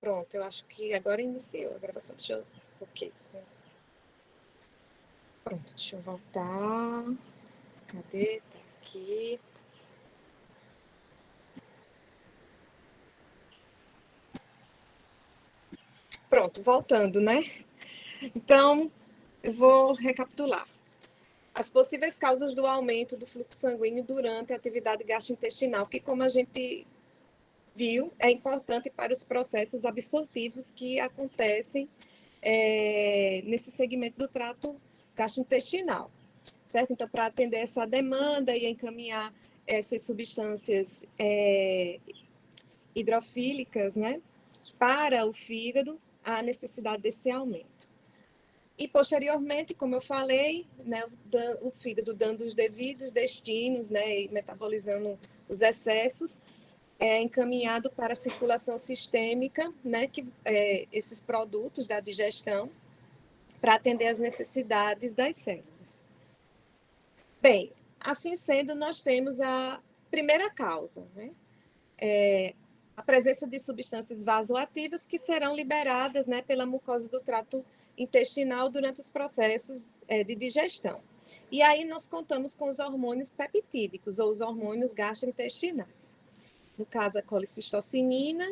Pronto, eu acho que agora iniciou a gravação. Deixa eu... Ok. Pronto, deixa eu voltar. Cadê? Tá aqui. Pronto, voltando, né? Então, eu vou recapitular. As possíveis causas do aumento do fluxo sanguíneo durante a atividade gastrointestinal, que, como a gente viu, é importante para os processos absortivos que acontecem nesse segmento do trato gastrointestinal, certo? Então, para atender essa demanda e encaminhar essas substâncias hidrofílicas, né, para o fígado, há necessidade desse aumento. E, posteriormente, como eu falei, né, o fígado dando os devidos destinos, né, e metabolizando os excessos, é encaminhado para a circulação sistêmica, né, esses produtos da digestão, para atender às necessidades das células. Bem, assim sendo, nós temos a primeira causa, né? A presença de substâncias vasoativas que serão liberadas, né, pela mucosa do trato intestinal durante os processos de digestão. E aí nós contamos com os hormônios peptídicos, ou os hormônios gastrointestinais. No caso, a colicistocinina,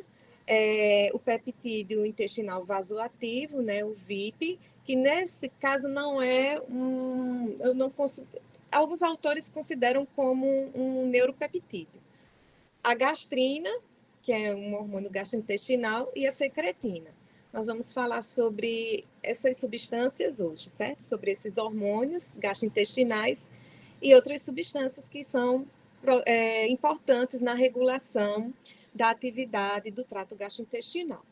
o peptídeo intestinal vasoativo, né, o VIP, que nesse caso não é eu não considero, alguns autores consideram como um neuropeptídeo. A gastrina, que é um hormônio gastrointestinal, e a secretina. Nós vamos falar sobre essas substâncias hoje, certo? Sobre esses hormônios gastrointestinais e outras substâncias que são importantes na regulação da atividade do trato gastrointestinal.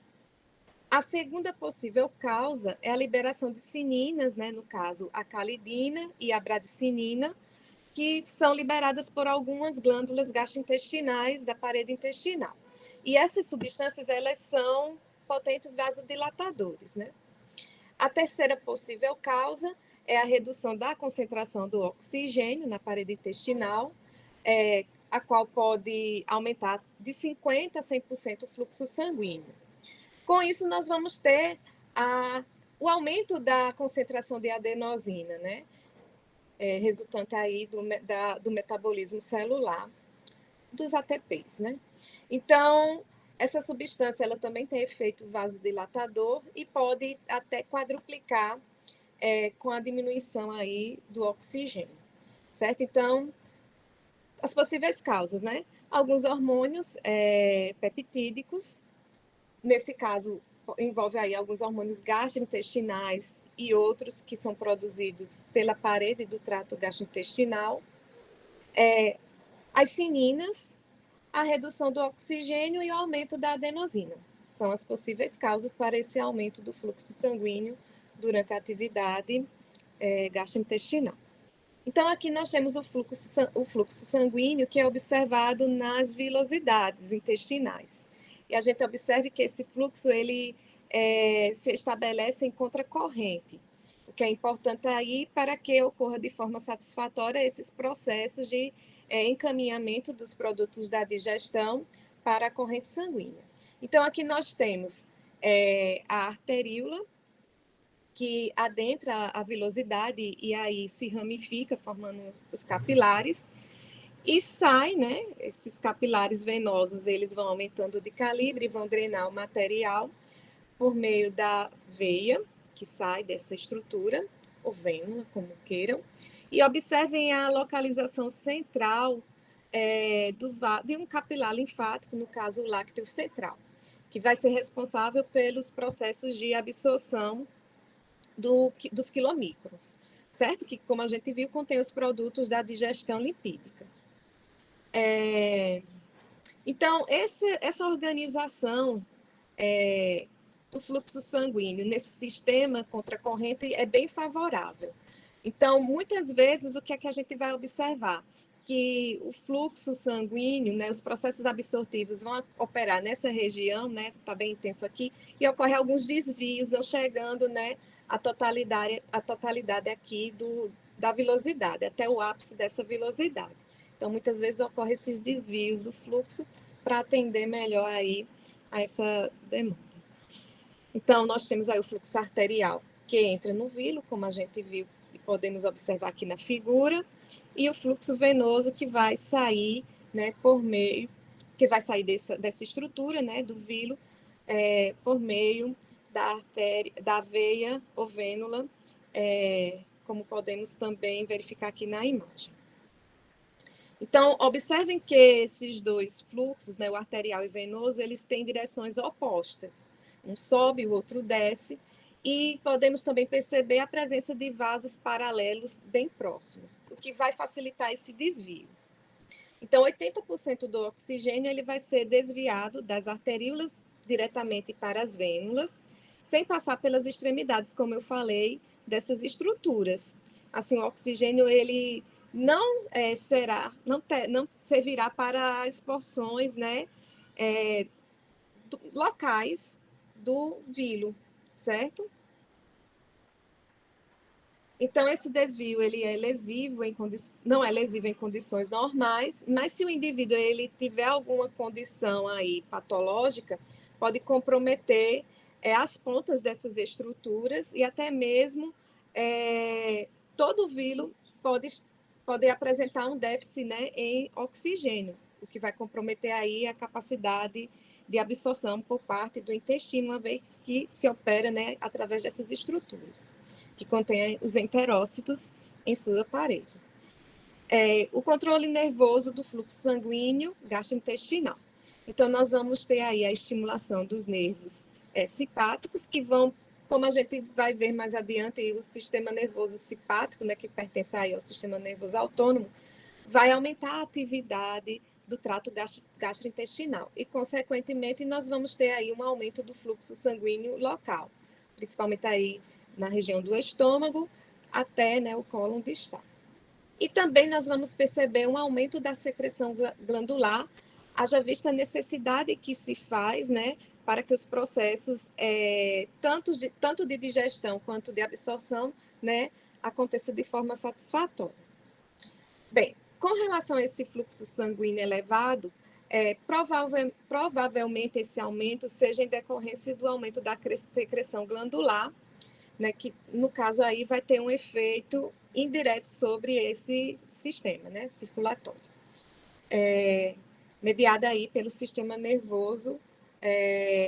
A segunda possível causa é a liberação de cininas, né, no caso, a calidina e a bradicinina, que são liberadas por algumas glândulas gastrointestinais da parede intestinal. E essas substâncias, elas são potentes vasodilatadores, né? A terceira possível causa é a redução da concentração do oxigênio na parede intestinal, a qual pode aumentar de 50% a 100% o fluxo sanguíneo. Com isso, nós vamos ter o aumento da concentração de adenosina, né? Resultante aí do metabolismo celular dos ATPs, né? Então, essa substância ela também tem efeito vasodilatador e pode até quadruplicar com a diminuição aí do oxigênio, certo? Então, as possíveis causas, né? Alguns hormônios peptídicos, nesse caso, envolve aí alguns hormônios gastrointestinais e outros que são produzidos pela parede do trato gastrointestinal. As cininas, a redução do oxigênio e o aumento da adenosina. São as possíveis causas para esse aumento do fluxo sanguíneo durante a atividade gastrointestinal. Então, aqui nós temos o fluxo sanguíneo que é observado nas vilosidades intestinais. E a gente observa que esse fluxo ele se estabelece em contracorrente, o que é importante aí para que ocorra de forma satisfatória esses processos de encaminhamento dos produtos da digestão para a corrente sanguínea. Então, aqui nós temos a arteríola, que adentra a vilosidade e aí se ramifica, formando os capilares, e sai, né? Esses capilares venosos, eles vão aumentando de calibre, vão drenar o material por meio da veia, que sai dessa estrutura, ou vênula, como queiram, e observem a localização central de um capilar linfático, no caso o lácteo central, que vai ser responsável pelos processos de absorção dos quilomicrons, certo? Que, como a gente viu, contém os produtos da digestão lipídica. Então, essa organização do fluxo sanguíneo nesse sistema contracorrente é bem favorável. Então, muitas vezes, o que é que a gente vai observar? Que o fluxo sanguíneo, né, os processos absortivos vão operar nessa região, né, está bem intenso aqui, e ocorre alguns desvios, não chegando, né, a totalidade aqui da vilosidade, até o ápice dessa vilosidade. Então, muitas vezes ocorrem esses desvios do fluxo para atender melhor aí a essa demanda. Então, nós temos aí o fluxo arterial, que entra no vilo, como a gente viu e podemos observar aqui na figura, e o fluxo venoso que vai sair, né, por meio, que vai sair dessa estrutura, né, do vilo, por meio da artéria, da veia ou vênula, como podemos também verificar aqui na imagem. Então, observem que esses dois fluxos, né, o arterial e venoso, eles têm direções opostas. Um sobe, o outro desce, e podemos também perceber a presença de vasos paralelos bem próximos, o que vai facilitar esse desvio. Então, 80% do oxigênio ele vai ser desviado das arteríolas diretamente para as vênulas, sem passar pelas extremidades, como eu falei, dessas estruturas. Assim, o oxigênio ele não não servirá para as porções, né, locais do vilo, certo? Então, esse desvio ele é lesivo não é lesivo em condições normais, mas se o indivíduo ele tiver alguma condição aí patológica, pode comprometer as pontas dessas estruturas e até mesmo todo o vilo pode apresentar um déficit, né, em oxigênio, o que vai comprometer aí a capacidade de absorção por parte do intestino, uma vez que se opera, né, através dessas estruturas que contém os enterócitos em sua parede. O controle nervoso do fluxo sanguíneo gastrointestinal. Então, nós vamos ter aí a estimulação dos nervos simpáticos, que vão, como a gente vai ver mais adiante, o sistema nervoso simpático, né, que pertence aí ao sistema nervoso autônomo, vai aumentar a atividade do trato gastrointestinal e, consequentemente, nós vamos ter aí um aumento do fluxo sanguíneo local, principalmente aí na região do estômago até, né, o cólon distal. E também nós vamos perceber um aumento da secreção glandular, haja vista a necessidade que se faz, né, para que os processos, tanto de digestão quanto de absorção, né, aconteça de forma satisfatória. Bem, com relação a esse fluxo sanguíneo elevado, provavelmente esse aumento seja em decorrência do aumento da secreção glandular, né, que no caso aí vai ter um efeito indireto sobre esse sistema, né, circulatório, mediado aí pelo sistema nervoso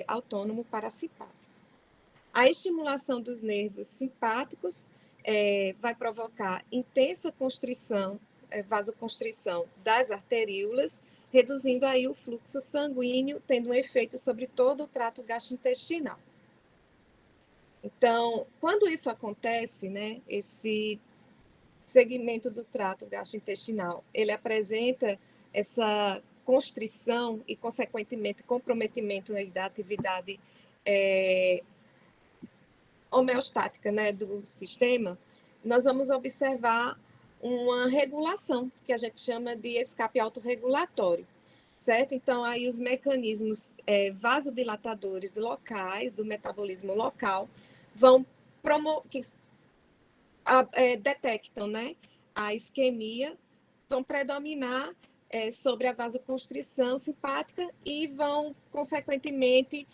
autônomo parasimpático. A estimulação dos nervos simpáticos vai provocar intensa constrição, vasoconstrição das arteríolas, reduzindo aí o fluxo sanguíneo, tendo um efeito sobre todo o trato gastrointestinal. Então, quando isso acontece, né, esse segmento do trato gastrointestinal, ele apresenta essa constrição e, consequentemente, comprometimento, né, da atividade homeostática, né, do sistema, nós vamos observar uma regulação, que a gente chama de escape autorregulatório, certo? Então, aí os mecanismos vasodilatadores locais, do metabolismo local, vão detectam, né, a isquemia, vão predominar sobre a vasoconstrição simpática e vão, consequentemente,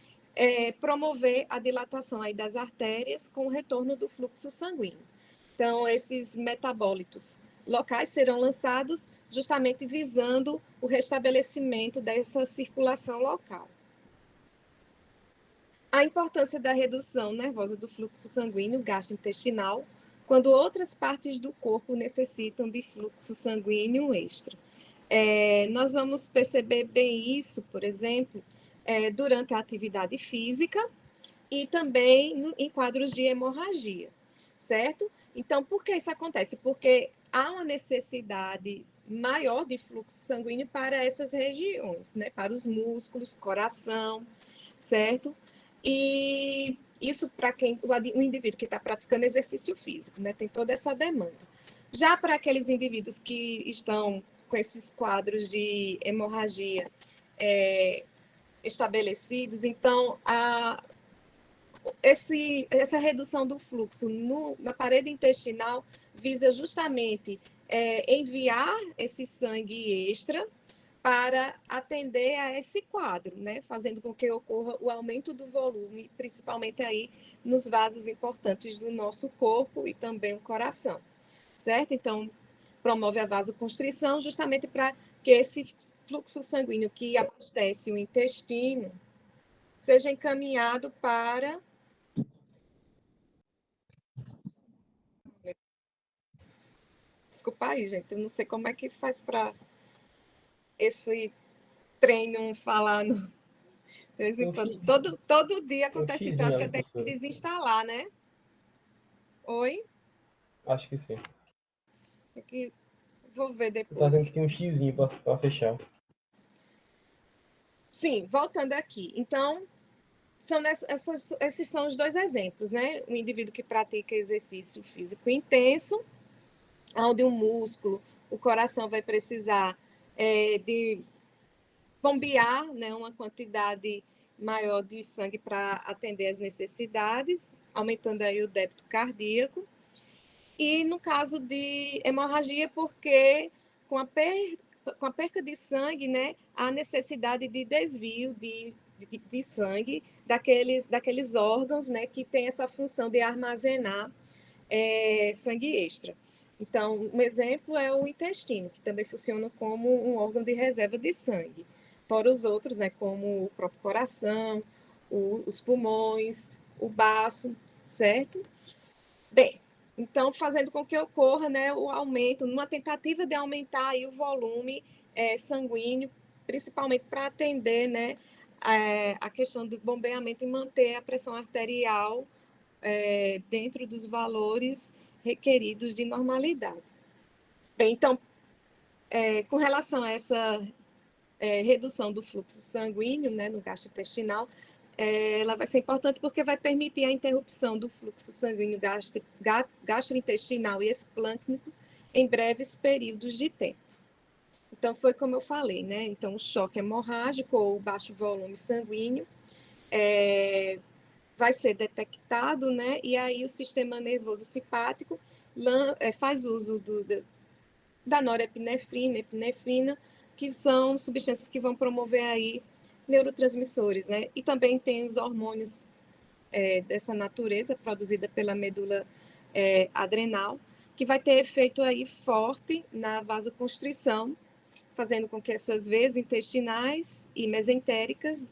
promover a dilatação aí das artérias com o retorno do fluxo sanguíneo. Então, esses metabólitos locais serão lançados justamente visando o restabelecimento dessa circulação local. A importância da redução nervosa do fluxo sanguíneo gastrointestinal quando outras partes do corpo necessitam de fluxo sanguíneo extra. Nós vamos perceber bem isso, por exemplo, durante a atividade física e também em quadros de hemorragia, certo? Então, por que isso acontece? Porque há uma necessidade maior de fluxo sanguíneo para essas regiões, né? Para os músculos, coração, certo? E isso para quem o indivíduo que está praticando exercício físico, né? Tem toda essa demanda. Já para aqueles indivíduos que estão com esses quadros de hemorragia estabelecidos, então essa redução do fluxo na parede intestinal visa justamente enviar esse sangue extra para atender a esse quadro, né? Fazendo com que ocorra o aumento do volume, principalmente aí nos vasos importantes do nosso corpo e também o coração, certo? Então, promove a vasoconstrição justamente para que esse fluxo sanguíneo que abastece o intestino seja encaminhado para... Desculpa aí, gente, eu não sei como é que faz para esse trem não falar no... De vez em quando. Todo dia acontece isso, acho que ali, até professor. desinstalar, né? Oi? Acho que sim. É que vou ver Tá vendo depois. que tem um xizinho para fechar. Sim, voltando aqui. Então, esses são os dois exemplos, né? O indivíduo que pratica exercício físico intenso, onde o músculo, o coração vai precisar de bombear, né, uma quantidade maior de sangue para atender as necessidades, aumentando aí o débito cardíaco. E no caso de hemorragia, porque com a perca de sangue, né, há necessidade de desvio de sangue daqueles órgãos, né, que tem essa função de armazenar sangue extra. Então, um exemplo é o intestino, que também funciona como um órgão de reserva de sangue. Fora os outros, né, como o próprio coração, os pulmões, o baço, certo? Bem, então, fazendo com que ocorra, né, o aumento, numa tentativa de aumentar aí o volume sanguíneo, principalmente para atender, né, a questão do bombeamento e manter a pressão arterial dentro dos valores requeridos de normalidade. Bem, então, com relação a essa redução do fluxo sanguíneo, né, no gastrointestinal, ela vai ser importante porque vai permitir a interrupção do fluxo sanguíneo gastrointestinal e esplâncnico em breves períodos de tempo. Então, foi como eu falei, né? Então, o choque hemorrágico ou baixo volume sanguíneo vai ser detectado, né? E aí o sistema nervoso simpático faz uso da norepinefrina, epinefrina, que são substâncias que vão promover aí neurotransmissores, né? E também tem os hormônios dessa natureza, produzida pela medula adrenal, que vai ter efeito aí forte na vasoconstrição, fazendo com que essas veias intestinais e mesentéricas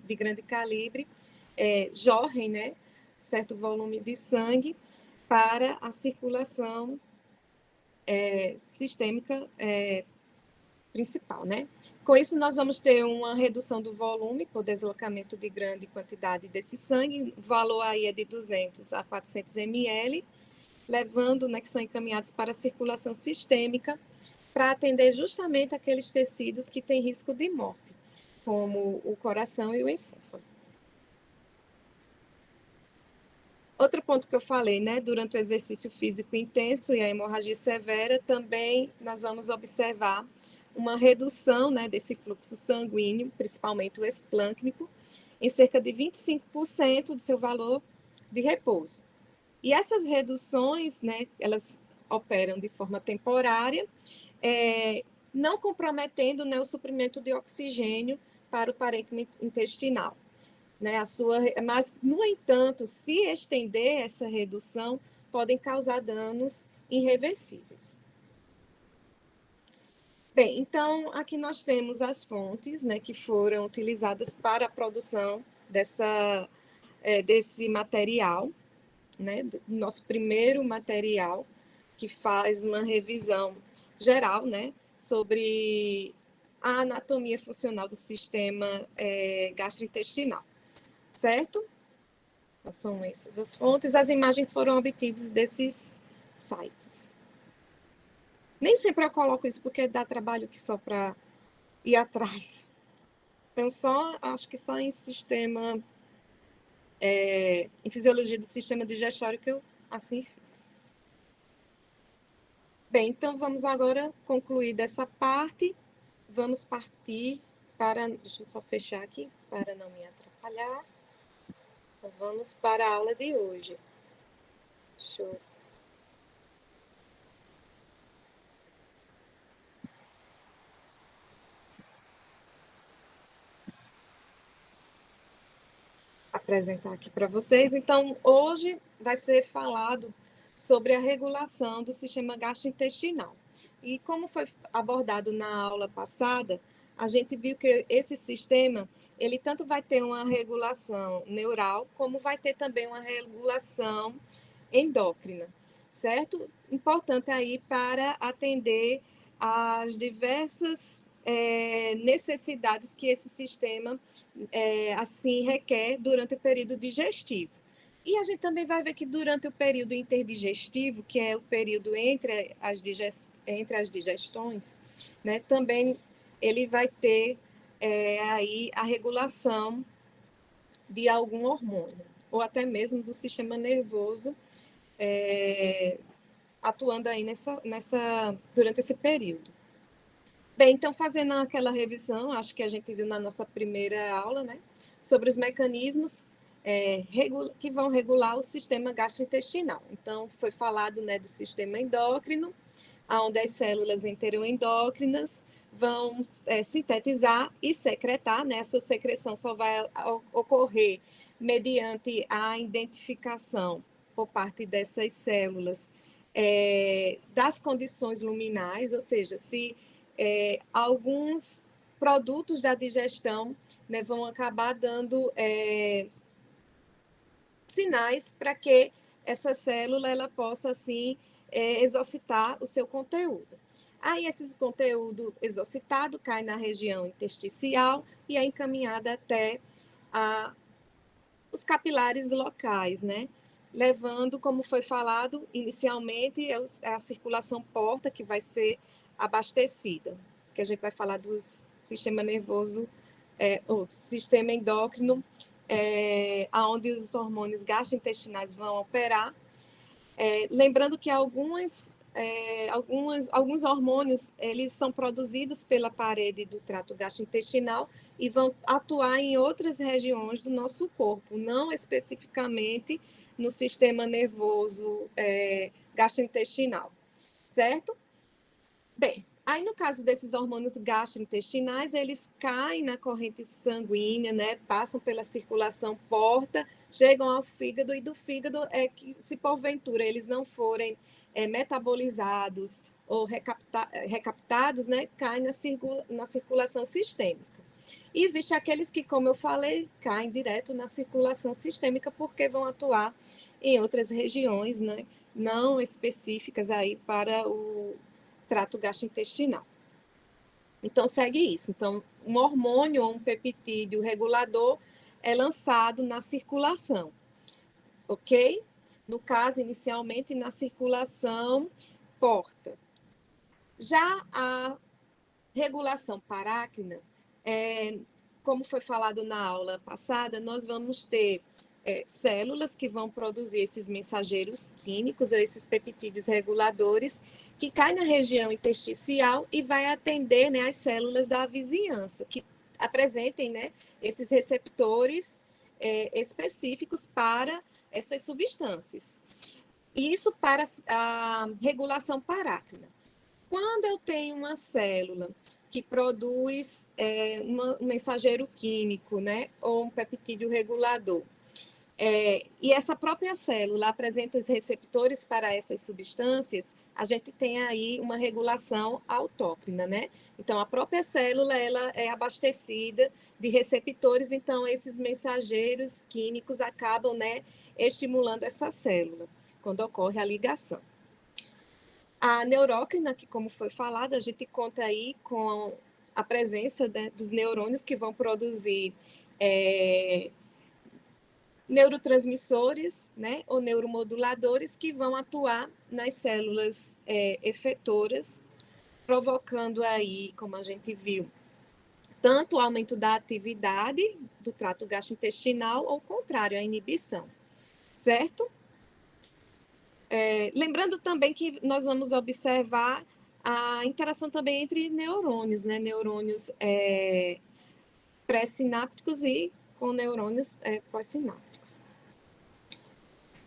de grande calibre jorrem, né, certo volume de sangue para a circulação sistêmica principal, né? Com isso, nós vamos ter uma redução do volume por deslocamento de grande quantidade desse sangue, o valor aí é de 200 a 400 ml, levando, né, que são encaminhados para a circulação sistêmica, para atender justamente aqueles tecidos que têm risco de morte, como o coração e o encéfalo. Outro ponto que eu falei, né, durante o exercício físico intenso e a hemorragia severa, também nós vamos observar uma redução, né, desse fluxo sanguíneo, principalmente o esplâncnico, em cerca de 25% do seu valor de repouso. E essas reduções, né, elas operam de forma temporária, não comprometendo, né, o suprimento de oxigênio para o parênquima intestinal. Né, mas, no entanto, se estender essa redução, podem causar danos irreversíveis. Bem, então, aqui nós temos as fontes, né, que foram utilizadas para a produção desse material, né, do nosso primeiro material, que faz uma revisão geral, né, sobre a anatomia funcional do sistema gastrointestinal, certo? São essas as fontes, as imagens foram obtidas desses sites. Nem sempre eu coloco isso porque dá trabalho que só para ir atrás. Então, acho que só em sistema, em fisiologia do sistema digestório que eu assim fiz. Bem, então vamos agora concluir dessa parte. Vamos partir para, deixa eu só fechar aqui para não me atrapalhar. Então, vamos para a aula de hoje. Deixa eu... apresentar aqui para vocês. Então, hoje vai ser falado sobre a regulação do sistema gastrointestinal. E como foi abordado na aula passada, a gente viu que esse sistema, ele tanto vai ter uma regulação neural, como vai ter também uma regulação endócrina, certo? Importante aí para atender às diversas necessidades que esse sistema assim requer durante o período digestivo. E a gente também vai ver que durante o período interdigestivo, que é o período entre as digestões, né, também ele vai ter aí a regulação de algum hormônio, ou até mesmo do sistema nervoso, atuando aí durante esse período. Bem, então, fazendo aquela revisão, acho que a gente viu na nossa primeira aula, né, sobre os mecanismos que vão regular o sistema gastrointestinal. Então, foi falado, né, do sistema endócrino, onde as células enteroendócrinas vão sintetizar e secretar, né, a sua secreção só vai ocorrer mediante a identificação por parte dessas células das condições luminais, ou seja, se alguns produtos da digestão, né, vão acabar dando sinais para que essa célula ela possa, assim, exocitar o seu conteúdo. Aí, esse conteúdo exocitado cai na região intersticial e é encaminhado até os capilares locais, né? Levando, como foi falado inicialmente, a circulação porta que vai ser abastecida, que a gente vai falar do sistema nervoso, ou sistema endócrino, onde os hormônios gastrointestinais vão operar. Lembrando que alguns hormônios, eles são produzidos pela parede do trato gastrointestinal e vão atuar em outras regiões do nosso corpo, não especificamente no sistema nervoso gastrointestinal, certo? Bem, aí no caso desses hormônios gastrointestinais, eles caem na corrente sanguínea, né? Passam pela circulação porta, chegam ao fígado, e do fígado é que, se porventura eles não forem metabolizados ou recaptados, né? Caem na circulação sistêmica. E existem aqueles que, como eu falei, caem direto na circulação sistêmica, porque vão atuar em outras regiões, né? Não específicas aí para o trato gastrointestinal. Então, segue isso. Então, um hormônio ou um peptídeo regulador é lançado na circulação, ok? No caso, inicialmente, na circulação porta. Já a regulação parácrina, como foi falado na aula passada, nós vamos ter células que vão produzir esses mensageiros químicos, ou esses peptídeos reguladores, que caem na região intersticial e vai atender, né, as células da vizinhança, que apresentem, né, esses receptores específicos para essas substâncias. Isso para a regulação parácrina. Quando eu tenho uma célula que produz um mensageiro químico, né, ou um peptídeo regulador, e essa própria célula apresenta os receptores para essas substâncias, a gente tem aí uma regulação autócrina, né? Então, a própria célula, ela é abastecida de receptores, então esses mensageiros químicos acabam, né, estimulando essa célula, quando ocorre a ligação. A neurócrina, que como foi falado, a gente conta aí com a presença, né, dos neurônios que vão produzir neurotransmissores, né, ou neuromoduladores que vão atuar nas células efetoras, provocando aí, como a gente viu, tanto o aumento da atividade do trato gastrointestinal, ou o contrário, a inibição, certo? Lembrando também que nós vamos observar a interação também entre neurônios, né? Neurônios pré-sinápticos e com neurônios pós-sinápticos.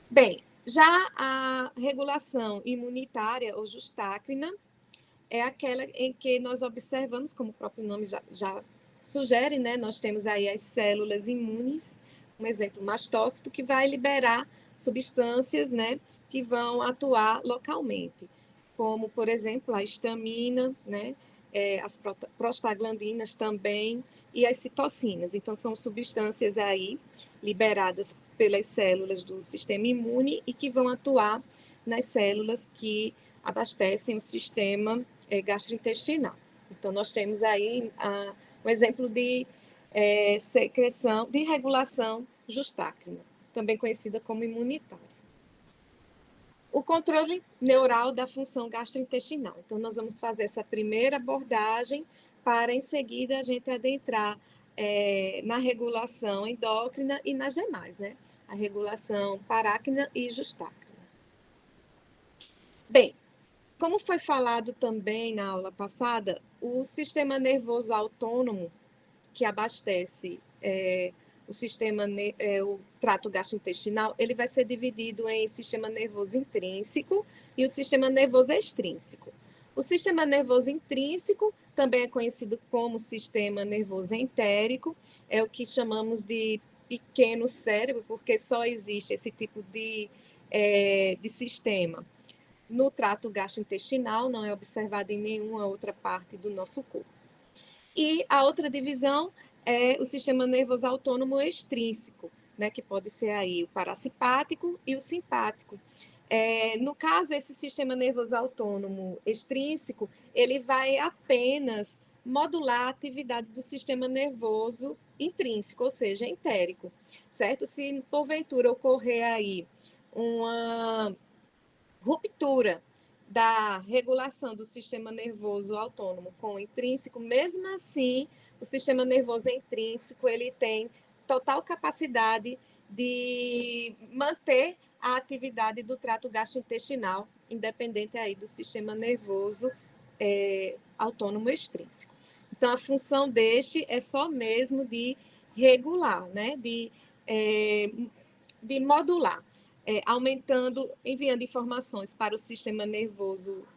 Bem, já a regulação imunitária ou justácrina é aquela em que nós observamos, como o próprio nome já sugere, né? Nós temos aí as células imunes um exemplo, mastócito, que vai liberar substâncias, né, que vão atuar localmente, como, por exemplo, a histamina, né, as prostaglandinas também, e as citocinas. Então, são substâncias aí liberadas pelas células do sistema imune e que vão atuar nas células que abastecem o sistema gastrointestinal. Então, nós temos aí um exemplo de secreção, de regulação justácrina, também conhecida como imunitária. O controle neural da função gastrointestinal. Então, nós vamos fazer essa primeira abordagem para, em seguida, a gente adentrar na regulação endócrina e nas demais, né? A regulação paráquina e justácrina. Bem, como foi falado também na aula passada, o sistema nervoso autônomo, que abastece o trato gastrointestinal, ele vai ser dividido em sistema nervoso intrínseco e o sistema nervoso extrínseco. O sistema nervoso intrínseco também é conhecido como sistema nervoso entérico, é o que chamamos de pequeno cérebro, porque só existe esse tipo de sistema no trato gastrointestinal, não é observado em nenhuma outra parte do nosso corpo. E a outra divisão é o sistema nervoso autônomo extrínseco, né, que pode ser aí o parasimpático e o simpático. No caso, esse sistema nervoso autônomo extrínseco, ele vai apenas modular a atividade do sistema nervoso intrínseco, ou seja, entérico, certo? Se porventura ocorrer aí uma ruptura da regulação do sistema nervoso autônomo com o intrínseco, mesmo assim, o sistema nervoso intrínseco ele tem total capacidade de manter a atividade do trato gastrointestinal, independente aí do sistema nervoso autônomo extrínseco. Então, a função deste é só mesmo de regular, né? De modular. Aumentando, enviando informações para o sistema nervoso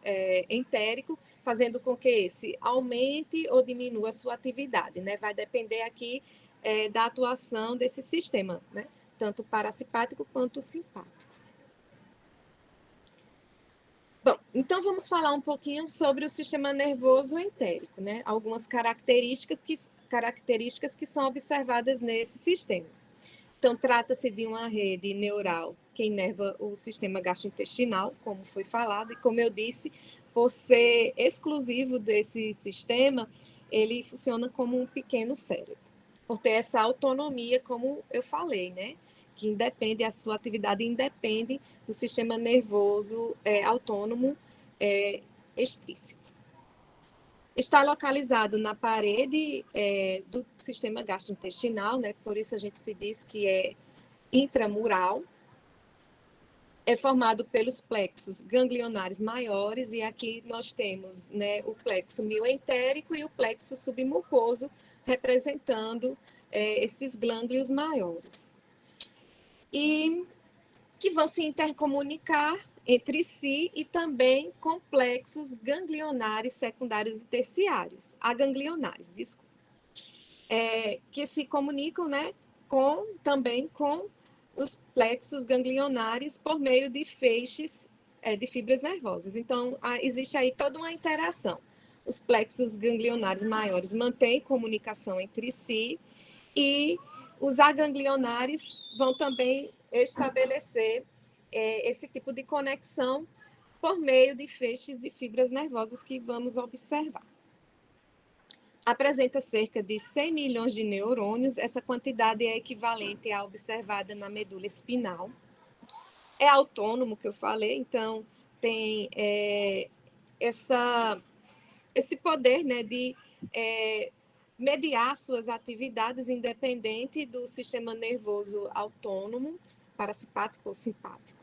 entérico, fazendo com que esse aumente ou diminua a sua atividade, né? Vai depender aqui da atuação desse sistema, né? Tanto parasimpático quanto simpático. Bom, então vamos falar um pouquinho sobre o sistema nervoso entérico, né? Algumas características que são observadas nesse sistema. Então, trata-se de uma rede neural que inerva o sistema gastrointestinal, como foi falado, e como eu disse, por ser exclusivo desse sistema, ele funciona como um pequeno cérebro, por ter essa autonomia, como eu falei, né? Que independe, a sua atividade independe do sistema nervoso autônomo extrínseco. Está localizado na parede do sistema gastrointestinal, né? Por isso a gente se diz que é intramural. É formado pelos plexos ganglionares maiores, e aqui nós temos, né, o plexo mioentérico e o plexo submucoso, representando esses gânglios maiores. E que vão se intercomunicar entre si e também complexos ganglionares secundários e terciários, aganglionares, desculpa, que se comunicam, né, também com os plexos ganglionares por meio de feixes de fibras nervosas. Então, existe aí toda uma interação. Os plexos ganglionares maiores mantêm comunicação entre si e os aganglionares vão também estabelecer esse tipo de conexão por meio de feixes e fibras nervosas que vamos observar. Apresenta cerca de 100 milhões de neurônios, essa quantidade é equivalente à observada na medula espinal. É autônomo, que eu falei, então tem esse poder, né, de mediar suas atividades independente do sistema nervoso autônomo, parasimpático ou simpático.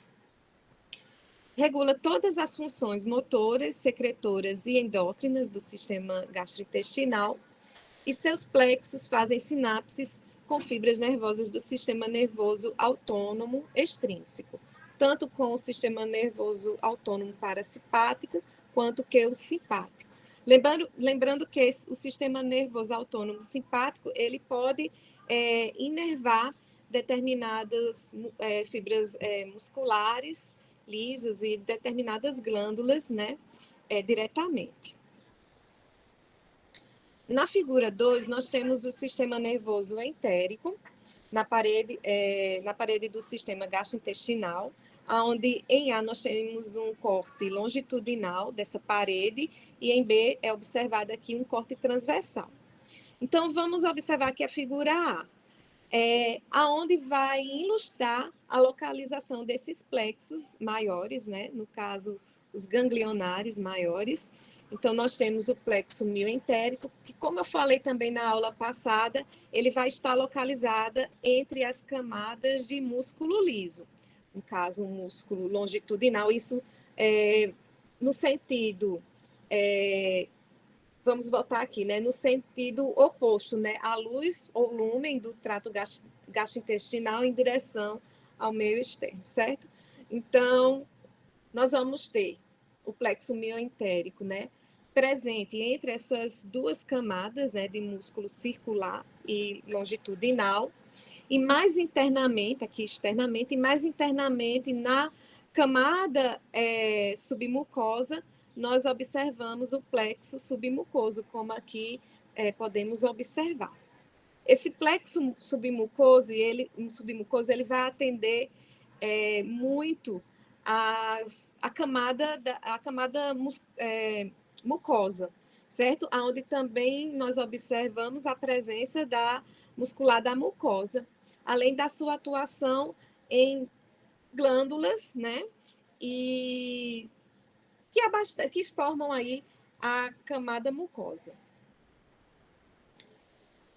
Regula todas as funções motoras, secretoras e endócrinas do sistema gastrointestinal, e seus plexos fazem sinapses com fibras nervosas do sistema nervoso autônomo extrínseco, tanto com o sistema nervoso autônomo parasimpático quanto que o simpático. Lembrando que o sistema nervoso autônomo simpático, ele pode inervar determinadas fibras musculares lisas e determinadas glândulas, né, diretamente. Na figura 2, nós temos o sistema nervoso entérico, na parede do sistema gastrointestinal, onde em A nós temos um corte longitudinal dessa parede e em B é observado aqui um corte transversal. Então, vamos observar aqui a figura A, aonde vai ilustrar a localização desses plexos maiores, né? No caso, os ganglionares maiores. Então, nós temos o plexo mioentérico, que, como eu falei também na aula passada, ele vai estar localizada entre as camadas de músculo liso. No caso, o músculo longitudinal, isso no sentido... vamos voltar aqui, né? No sentido oposto, né? A luz ou lumen do trato gastrointestinal em direção ao meio externo, certo? Então, nós vamos ter o plexo mioentérico, né? Presente entre essas duas camadas, né? De músculo circular e longitudinal, e mais internamente, aqui externamente, e mais internamente na camada submucosa, nós observamos o plexo submucoso, como aqui podemos observar. Esse plexo submucoso, ele vai atender muito a camada mucosa, certo? Onde também nós observamos a presença da muscular da mucosa, além da sua atuação em glândulas, né? E que formam aí a camada mucosa.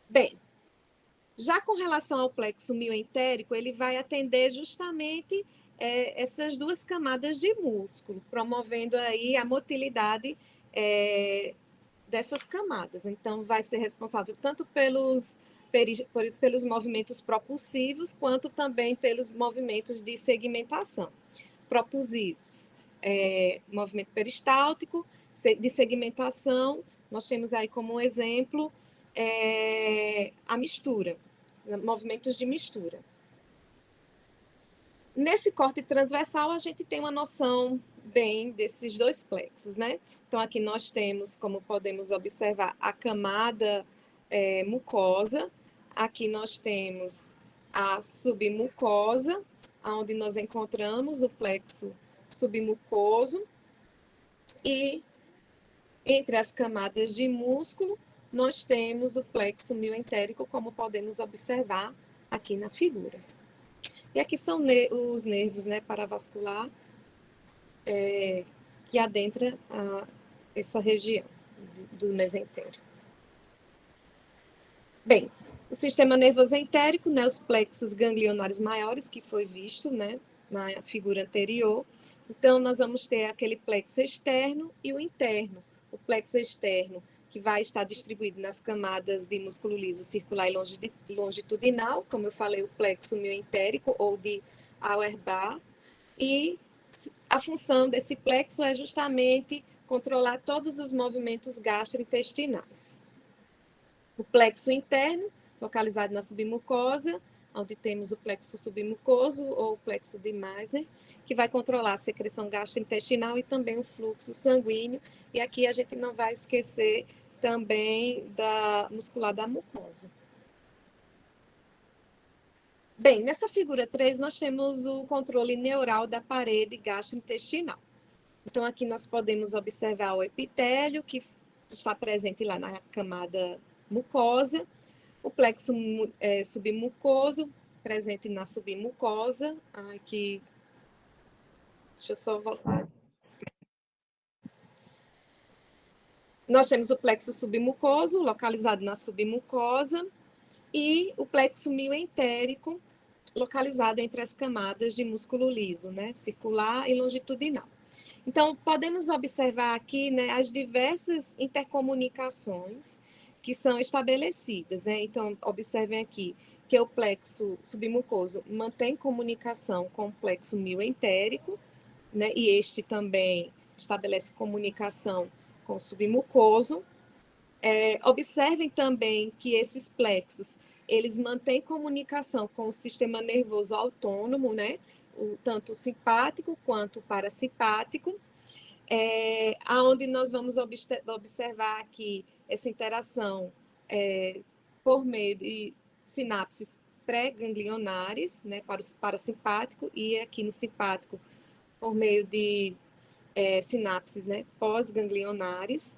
Bem, já com relação ao plexo mioentérico, ele vai atender justamente essas duas camadas de músculo, promovendo aí a motilidade dessas camadas. Então, vai ser responsável tanto pelos movimentos propulsivos, quanto também pelos movimentos de segmentação. Propulsivos, movimento peristáltico, de segmentação, nós temos aí como exemplo a mistura, movimentos de mistura. Nesse corte transversal, a gente tem uma noção bem desses dois plexos, né? Então, aqui nós temos, como podemos observar, a camada mucosa. Aqui nós temos a submucosa, onde nós encontramos o plexo submucoso. E entre as camadas de músculo, nós temos o plexo mioentérico, como podemos observar aqui na figura. E aqui são os nervos, né, paravascular, que adentra essa região do mesentérico. Bem, o sistema nervoso entérico, né, os plexos ganglionares maiores, que foi visto, né, na figura anterior. Então, nós vamos ter aquele plexo externo e o interno. O plexo externo, que vai estar distribuído nas camadas de músculo liso, circular e longitudinal, como eu falei, o plexo mioentérico ou de Auerbach, e a função desse plexo é justamente controlar todos os movimentos gastrointestinais. O plexo interno, localizado na submucosa, onde temos o plexo submucoso ou o plexo de Meissner, que vai controlar a secreção gastrointestinal e também o fluxo sanguíneo. E aqui a gente não vai esquecer também da muscular da mucosa. Bem, nessa figura 3, nós temos o controle neural da parede gastrointestinal. Então, aqui nós podemos observar o epitélio, que está presente lá na camada mucosa, o plexo submucoso, presente na submucosa. Aqui, deixa eu só voltar. Nós temos o plexo submucoso, localizado na submucosa, e o plexo mioentérico, localizado entre as camadas de músculo liso, né, circular e longitudinal. Então, podemos observar aqui, né, as diversas intercomunicações que são estabelecidas, né? Então, observem aqui que o plexo submucoso mantém comunicação com o plexo mioentérico, né? E este também estabelece comunicação com o submucoso. Observem também que esses plexos eles mantêm comunicação com o sistema nervoso autônomo, né? Tanto o simpático quanto o parasimpático, aonde nós vamos observar aqui essa interação por meio de sinapses pré-ganglionares, né, para o parasimpático, e aqui no simpático por meio de sinapses, né, pós-ganglionares.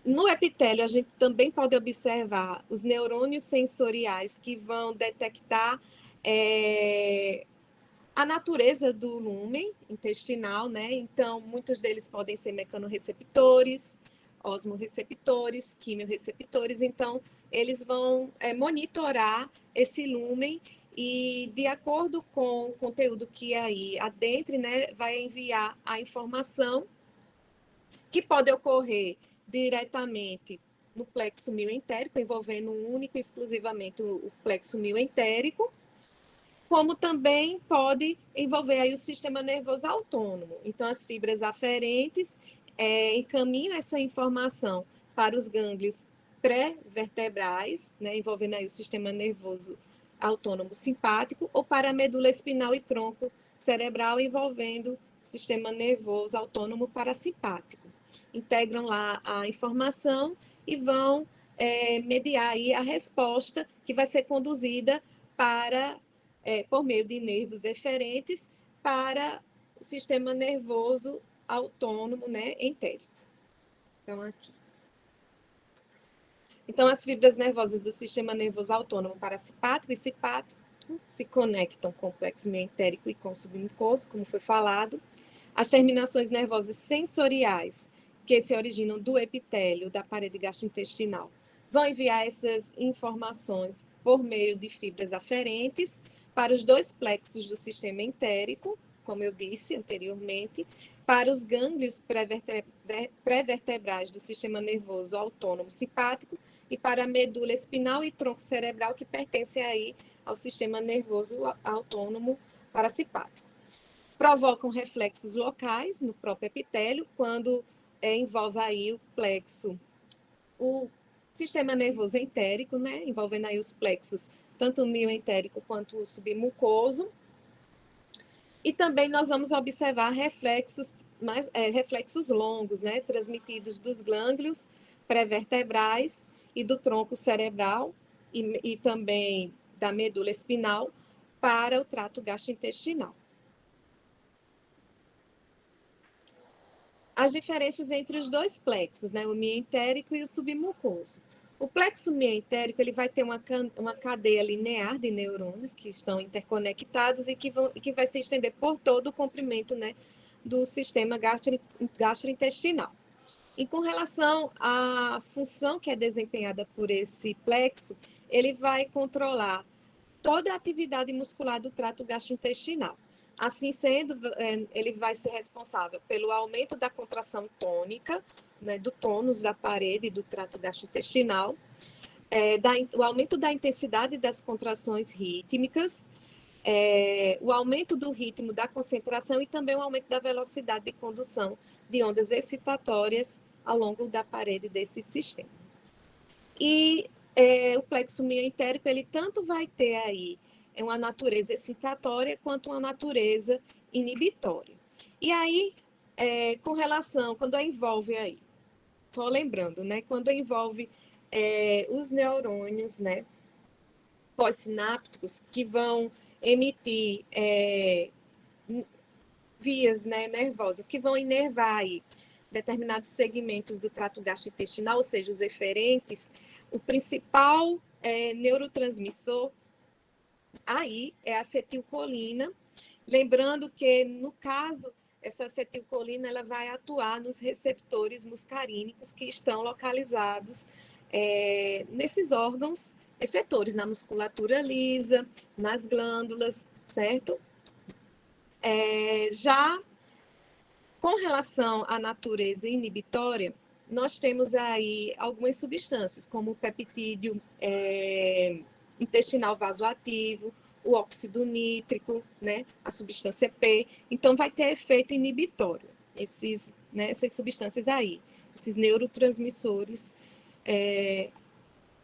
No epitélio, a gente também pode observar os neurônios sensoriais que vão detectar a natureza do lúmen intestinal, né? Então, muitos deles podem ser mecanorreceptores, osmorreceptores, quimiorreceptores. Então, eles vão monitorar esse lúmen e, de acordo com o conteúdo que aí adentre, né, vai enviar a informação que pode ocorrer diretamente no plexo mioentérico, envolvendo único e exclusivamente o plexo mioentérico, como também pode envolver aí o sistema nervoso autônomo. Então, as fibras aferentes encaminham essa informação para os gânglios pré-vertebrais, né, envolvendo aí o sistema nervoso autônomo simpático, ou para a medula espinal e tronco cerebral, envolvendo o sistema nervoso autônomo parasimpático. Integram lá a informação e vão mediar aí a resposta que vai ser conduzida para por meio de nervos eferentes para o sistema nervoso autônomo, né, entérico. Então, aqui. Então, as fibras nervosas do sistema nervoso autônomo parasimpático e simpático se conectam com o plexo mioentérico e com o submucoso, como foi falado. As terminações nervosas sensoriais, que se originam do epitélio da parede gastrointestinal, vão enviar essas informações por meio de fibras aferentes para os dois plexos do sistema entérico, como eu disse anteriormente, para os gânglios pré-vertebrais do sistema nervoso autônomo simpático e para a medula espinal e tronco cerebral, que pertencem aí ao sistema nervoso autônomo parasimpático. Provocam reflexos locais no próprio epitélio, quando envolve aí o plexo, o sistema nervoso entérico, né, envolvendo aí os plexos, tanto o mioentérico quanto o submucoso. E também nós vamos observar reflexos longos, né, transmitidos dos gânglios pré-vertebrais e do tronco cerebral e também da medula espinal para o trato gastrointestinal. As diferenças entre os dois plexos, né, o mioentérico e o submucoso. O plexo mioentérico ele vai ter uma cadeia linear de neurônios que estão interconectados e que vai se estender por todo o comprimento, né, do sistema gastrointestinal. E com relação à função que é desempenhada por esse plexo, ele vai controlar toda a atividade muscular do trato gastrointestinal. Assim sendo, ele vai ser responsável pelo aumento da contração tônica, né, do tônus da parede do trato gastrointestinal, o aumento da intensidade das contrações rítmicas, o aumento do ritmo da concentração e também o aumento da velocidade de condução de ondas excitatórias ao longo da parede desse sistema. E o plexo mioentérico, ele tanto vai ter aí uma natureza excitatória quanto uma natureza inibitória. E aí, com relação, quando envolve aí, só lembrando, né, quando envolve os neurônios, né, pós-sinápticos, que vão emitir vias, né, nervosas, que vão inervar aí determinados segmentos do trato gastrointestinal, ou seja, os eferentes, o principal neurotransmissor aí é a acetilcolina, lembrando que, no caso, essa acetilcolina ela vai atuar nos receptores muscarínicos que estão localizados nesses órgãos efetores, na musculatura lisa, nas glândulas, certo? Já com relação à natureza inibitória, nós temos aí algumas substâncias, como o peptídeo intestinal vasoativo, o óxido nítrico, né, a substância P. Então, vai ter efeito inibitório, essas substâncias aí, esses neurotransmissores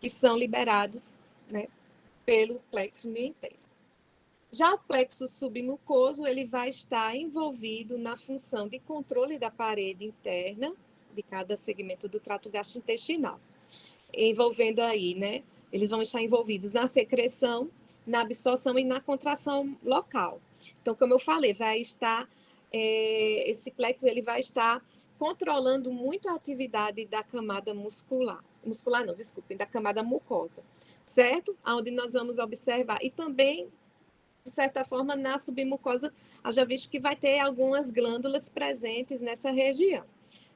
que são liberados, né, pelo plexo mioentérico. Já o plexo submucoso, ele vai estar envolvido na função de controle da parede interna de cada segmento do trato gastrointestinal, envolvendo aí, né, eles vão estar envolvidos na secreção, na absorção e na contração local. Então, como eu falei, vai estar, esse plexo, ele vai estar controlando muito a atividade da camada muscular não, desculpem, da camada mucosa, certo? Onde nós vamos observar, e também, de certa forma, na submucosa, haja visto que vai ter algumas glândulas presentes nessa região,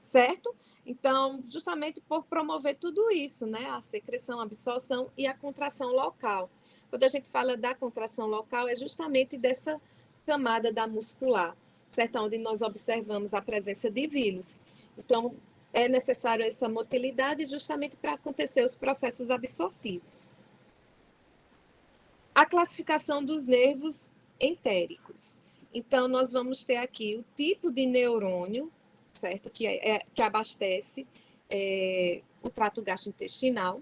certo? Então, justamente por promover tudo isso, né? A secreção, a absorção e a contração local. Quando a gente fala da contração local, é justamente dessa camada da muscular, certo? Onde nós observamos a presença de vírus. Então, é necessário essa motilidade justamente para acontecer os processos absortivos. A classificação dos nervos entéricos. Então, nós vamos ter aqui o tipo de neurônio, certo? Que abastece o trato gastrointestinal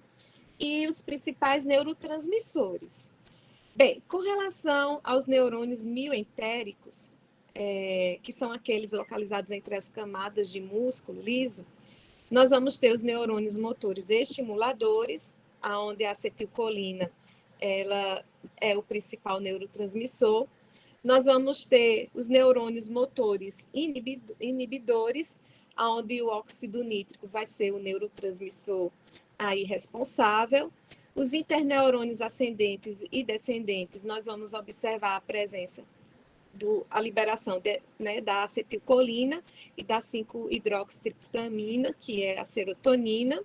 e os principais neurotransmissores. Bem, com relação aos neurônios mioentéricos, que são aqueles localizados entre as camadas de músculo liso, nós vamos ter os neurônios motores estimuladores, onde a acetilcolina ela é o principal neurotransmissor. Nós vamos ter os neurônios motores inibidores, onde o óxido nítrico vai ser o neurotransmissor aí responsável. Os interneurônios ascendentes e descendentes, nós vamos observar a presença a liberação né, da acetilcolina e da 5-hidroxitriptamina, que é a serotonina.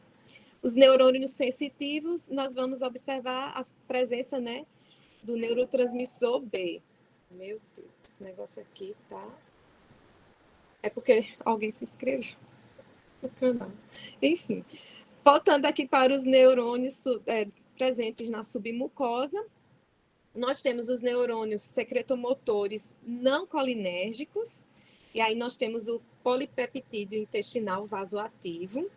Os neurônios sensitivos, nós vamos observar a presença, né, do neurotransmissor B. Meu Deus, esse negócio aqui tá... É porque alguém se inscreveu no canal. Enfim, voltando aqui para os neurônios presentes na submucosa, nós temos os neurônios secretomotores não colinérgicos, e aí nós temos o polipeptídeo intestinal vasoativo.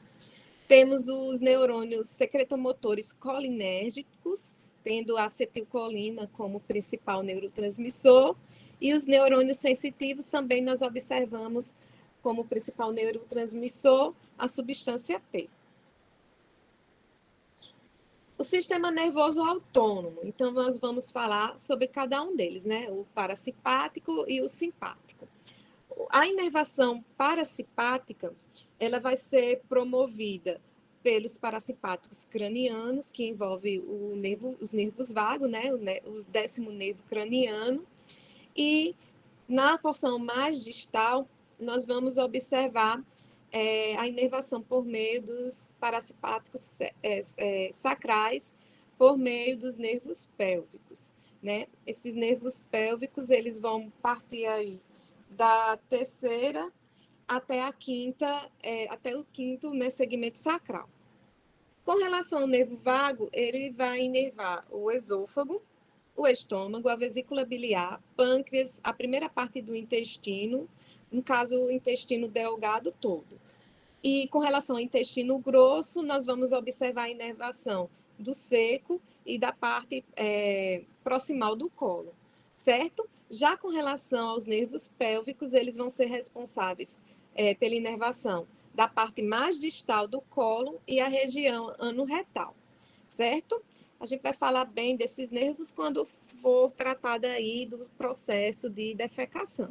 Temos os neurônios secretomotores colinérgicos, tendo a acetilcolina como principal neurotransmissor, e os neurônios sensitivos também nós observamos como principal neurotransmissor a substância P. O sistema nervoso autônomo, então nós vamos falar sobre cada um deles, né? O parasimpático e o simpático. A inervação parasimpática, ela vai ser promovida pelos parasimpáticos cranianos, que envolve os nervos vagos, né? O 10º nervo craniano, e na porção mais distal, nós vamos observar a inervação por meio dos parasimpáticos sacrais, por meio dos nervos pélvicos, né? Esses nervos pélvicos, eles vão partir aí da terceira até a quinta, até o quinto, né, segmento sacral. Com relação ao nervo vago, ele vai inervar o esôfago, o estômago, a vesícula biliar, pâncreas, a primeira parte do intestino, no caso, o intestino delgado todo. E com relação ao intestino grosso, nós vamos observar a inervação do seco e da parte proximal do colo, certo? Já com relação aos nervos pélvicos, eles vão ser responsáveis pela inervação da parte mais distal do colo e a região ano-retal, certo? A gente vai falar bem desses nervos quando for tratada aí do processo de defecação.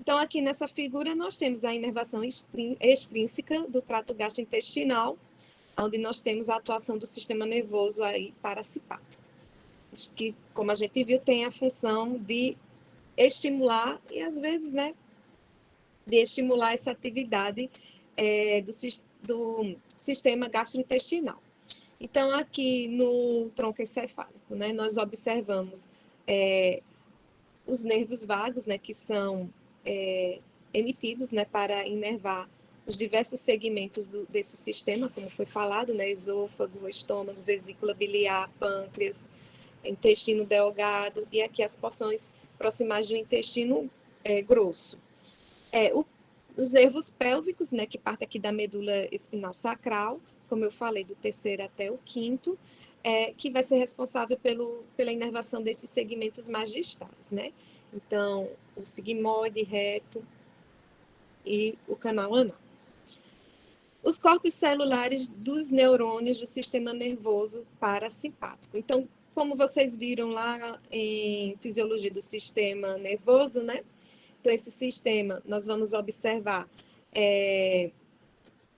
Então, aqui nessa figura, nós temos a inervação extrínseca do trato gastrointestinal, onde nós temos a atuação do sistema nervoso aí parasimpático, que, como a gente viu, tem a função de estimular e, às vezes, né, de estimular essa atividade do sistema gastrointestinal. Então, aqui no tronco encefálico, né, nós observamos os nervos vagos, né, que são emitidos, né, para inervar os diversos segmentos desse sistema, como foi falado, né, esôfago, estômago, vesícula biliar, pâncreas, intestino delgado, e aqui as porções proximais do intestino grosso. Os nervos pélvicos, né, que partem aqui da medula espinal sacral, como eu falei, do terceiro até o quinto, que vai ser responsável pela inervação desses segmentos mais distais, né? Então, o sigmoide reto e o canal anal. Os corpos celulares dos neurônios do sistema nervoso parasimpático. Então, como vocês viram lá em fisiologia do sistema nervoso, né? Então, esse sistema, nós vamos observar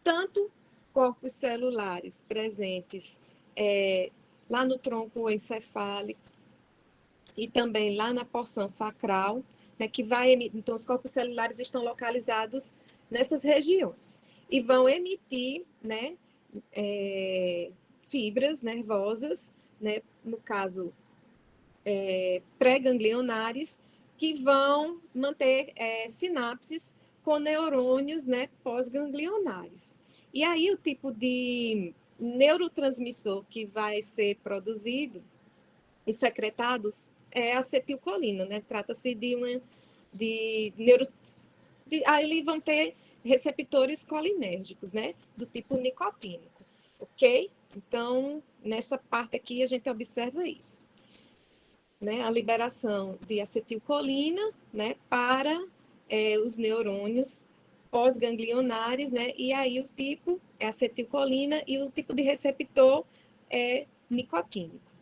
tanto corpos celulares presentes lá no tronco encefálico e também lá na porção sacral, né, que vai emitir. Então, os corpos celulares estão localizados nessas regiões e vão emitir, né, fibras nervosas, né, no caso, pré-ganglionares, que vão manter sinapses com neurônios, né, pós-ganglionares. E aí o tipo de neurotransmissor que vai ser produzido e secretado é acetilcolina, né? Trata-se aí vão ter receptores colinérgicos, né? Do tipo nicotínico, ok? Então, nessa parte aqui, a gente observa isso. Né? A liberação de acetilcolina, né? Para os neurônios pós-ganglionares, né? E aí o tipo é acetilcolina e o tipo de receptor é nicotínico.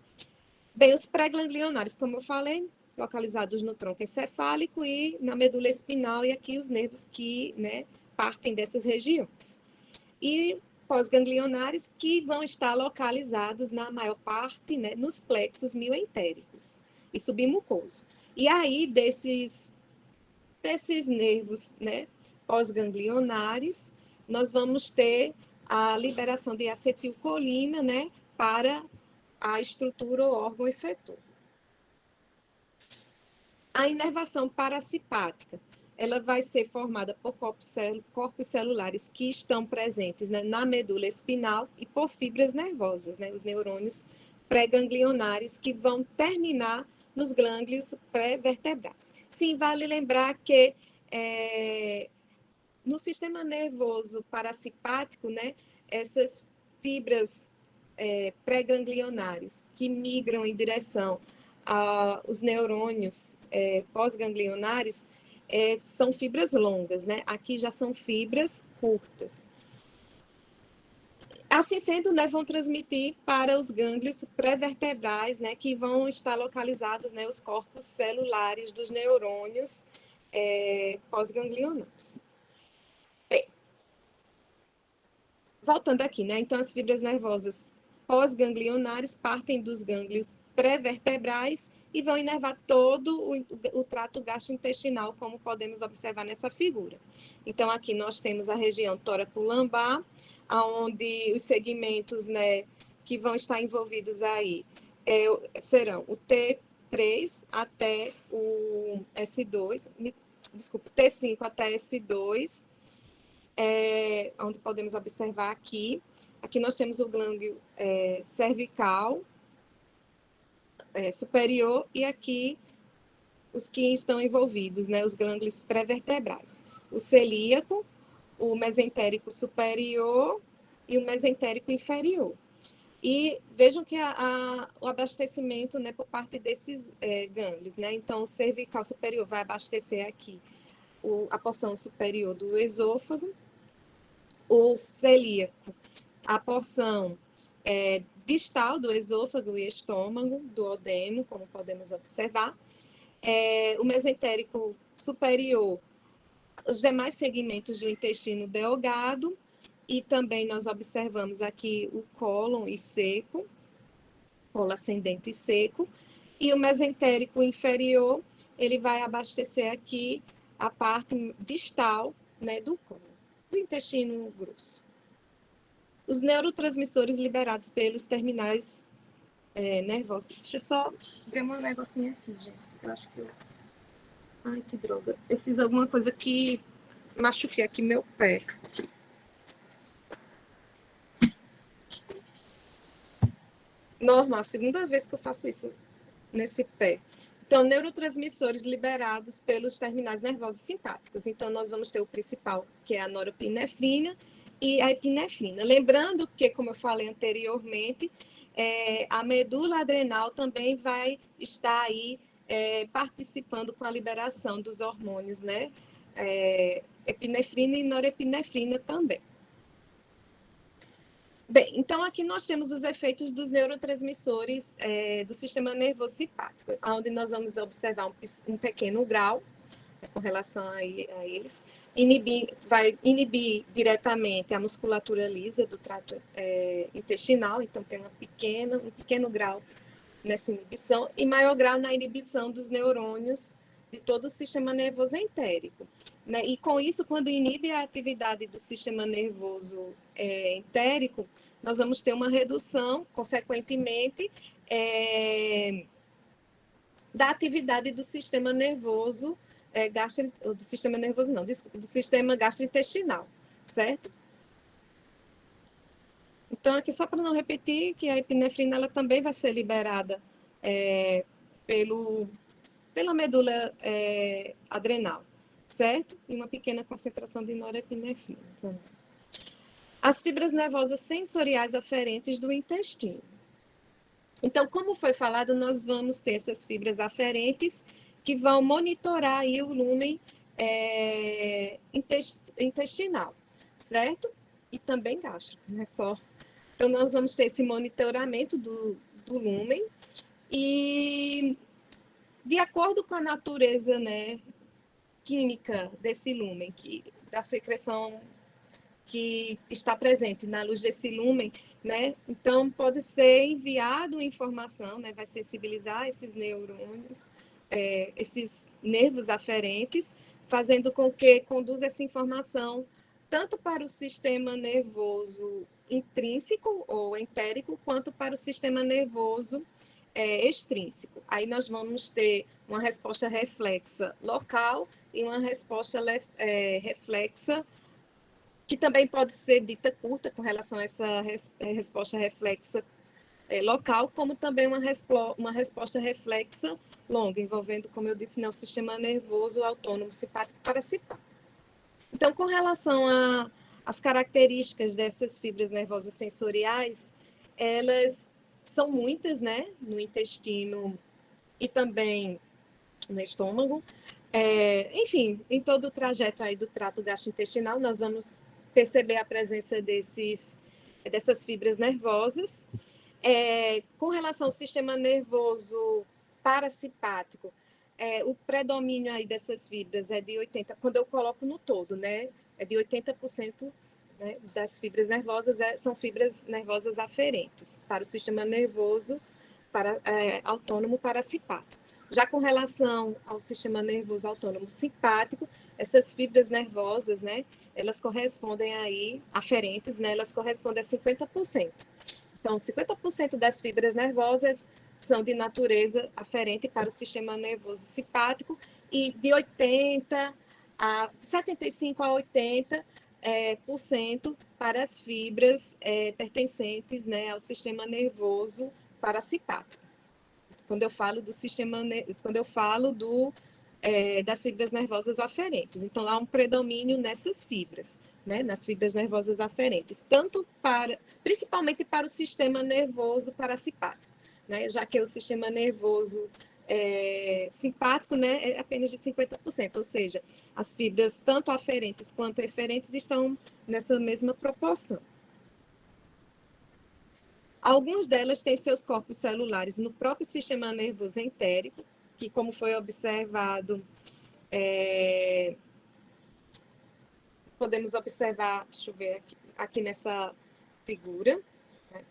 Bem, os pré-ganglionares, como eu falei, localizados no tronco encefálico e na medula espinal, e aqui os nervos que, né, partem dessas regiões. E pós-ganglionares que vão estar localizados na maior parte, né, nos plexos mioentéricos e submucoso. E aí, desses nervos, né, pós-ganglionares, nós vamos ter a liberação de acetilcolina, né, para a estrutura ou órgão efetor. A inervação parasimpática, ela vai ser formada por corpos celulares que estão presentes, né, na medula espinal e por fibras nervosas, né, os neurônios pré-ganglionares que vão terminar nos gânglios pré-vertebrais. Sim, vale lembrar que no sistema nervoso parasimpático, né, essas fibras pré-ganglionares que migram em direção aos neurônios pós-ganglionares são fibras longas, né? Aqui já são fibras curtas. Assim sendo, né, vão transmitir para os gânglios pré-vertebrais, né, que vão estar localizados, né, os corpos celulares dos neurônios pós-ganglionares. Bem, voltando aqui, né, então as fibras nervosas pós-ganglionares partem dos gânglios pré-vertebrais e vão inervar todo o trato gastrointestinal, como podemos observar nessa figura. Então, aqui nós temos a região tóraco-lambar, onde os segmentos, né, que vão estar envolvidos aí serão o T3 até o S2, desculpa, T5 até S2, onde podemos observar aqui. Aqui nós temos o glândulo cervical superior e aqui os que estão envolvidos, né, os glândulos pré-vertebrais. O celíaco, o mesentérico superior e o mesentérico inferior. E vejam que o abastecimento, né, por parte desses gânglios, né? Então, o cervical superior vai abastecer aqui a porção superior do esôfago, o celíaco, a porção distal do esôfago e estômago, do duodeno, como podemos observar. O mesentérico superior, os demais segmentos do intestino delgado, e também nós observamos aqui o cólon e seco, colo ascendente e seco, e o mesentérico inferior, ele vai abastecer aqui a parte distal, né, do cólon, do intestino grosso. Os neurotransmissores liberados pelos terminais nervosos. Deixa eu só ver um negocinho aqui, gente. Eu acho que eu... Ai, que droga. Eu fiz alguma coisa que machuquei aqui meu pé. Normal, segunda vez que eu faço isso nesse pé. Então, neurotransmissores liberados pelos terminais nervosos simpáticos. Então, nós vamos ter o principal, que é a norepinefrina, e a epinefrina. Lembrando que, como eu falei anteriormente, a medula adrenal também vai estar aí participando com a liberação dos hormônios, né? Epinefrina e norepinefrina também. Bem, então aqui nós temos os efeitos dos neurotransmissores do sistema nervoso simpático, onde nós vamos observar um pequeno grau com relação a eles, vai inibir diretamente a musculatura lisa do trato intestinal, então tem um pequeno grau nessa inibição, e maior grau na inibição dos neurônios de todo o sistema nervoso entérico. Né? E com isso, quando inibe a atividade do sistema nervoso entérico, nós vamos ter uma redução, consequentemente, da atividade do sistema nervoso do sistema nervoso não, do sistema gastrointestinal, certo? Então, aqui só para não repetir que a epinefrina ela também vai ser liberada pela medula adrenal, certo? E uma pequena concentração de norepinefrina também. As fibras nervosas sensoriais aferentes do intestino. Então, como foi falado, nós vamos ter essas fibras aferentes que vão monitorar aí o lúmen intestinal, certo? E também gástrico, não é só. Então, nós vamos ter esse monitoramento do lúmen e, de acordo com a natureza, né, química desse lúmen, da secreção que está presente na luz desse lúmen, né? Então, pode ser enviado informação, né? Vai sensibilizar esses neurônios, esses nervos aferentes, fazendo com que conduza essa informação tanto para o sistema nervoso intrínseco ou entérico, quanto para o sistema nervoso extrínseco. Aí nós vamos ter uma resposta reflexa local e uma resposta reflexa que também pode ser dita curta com relação a essa resposta reflexa local, como também uma resposta reflexa longa, envolvendo, como eu disse, o sistema nervoso autônomo simpático e parasimpático. Então, com relação às características dessas fibras nervosas sensoriais, elas são muitas, né, no intestino e também no estômago. Enfim, em todo o trajeto aí do trato gastrointestinal, nós vamos perceber a presença dessas fibras nervosas. Com relação ao sistema nervoso parasimpático, o predomínio aí dessas fibras é de 80%, quando eu coloco no todo, né? É de 80%, né, das fibras nervosas são fibras nervosas aferentes para o sistema nervoso autônomo parasimpático. Já com relação ao sistema nervoso autônomo simpático, essas fibras nervosas, né, elas correspondem aí, aferentes, né, elas correspondem a 50%. Então, 50% das fibras nervosas são de natureza aferente para o sistema nervoso simpático e de 75 a 80% para as fibras pertencentes, né, ao sistema nervoso parasimpático. Quando eu falo das fibras nervosas aferentes. Então, há um predomínio nessas fibras, né, nas fibras nervosas aferentes, principalmente para o sistema nervoso parasimpático, né, já que o sistema nervoso simpático, né, é apenas de 50%, ou seja, as fibras tanto aferentes quanto eferentes estão nessa mesma proporção. Algumas delas têm seus corpos celulares no próprio sistema nervoso entérico, que, como foi observado, podemos observar, deixa eu ver aqui nessa figura, né?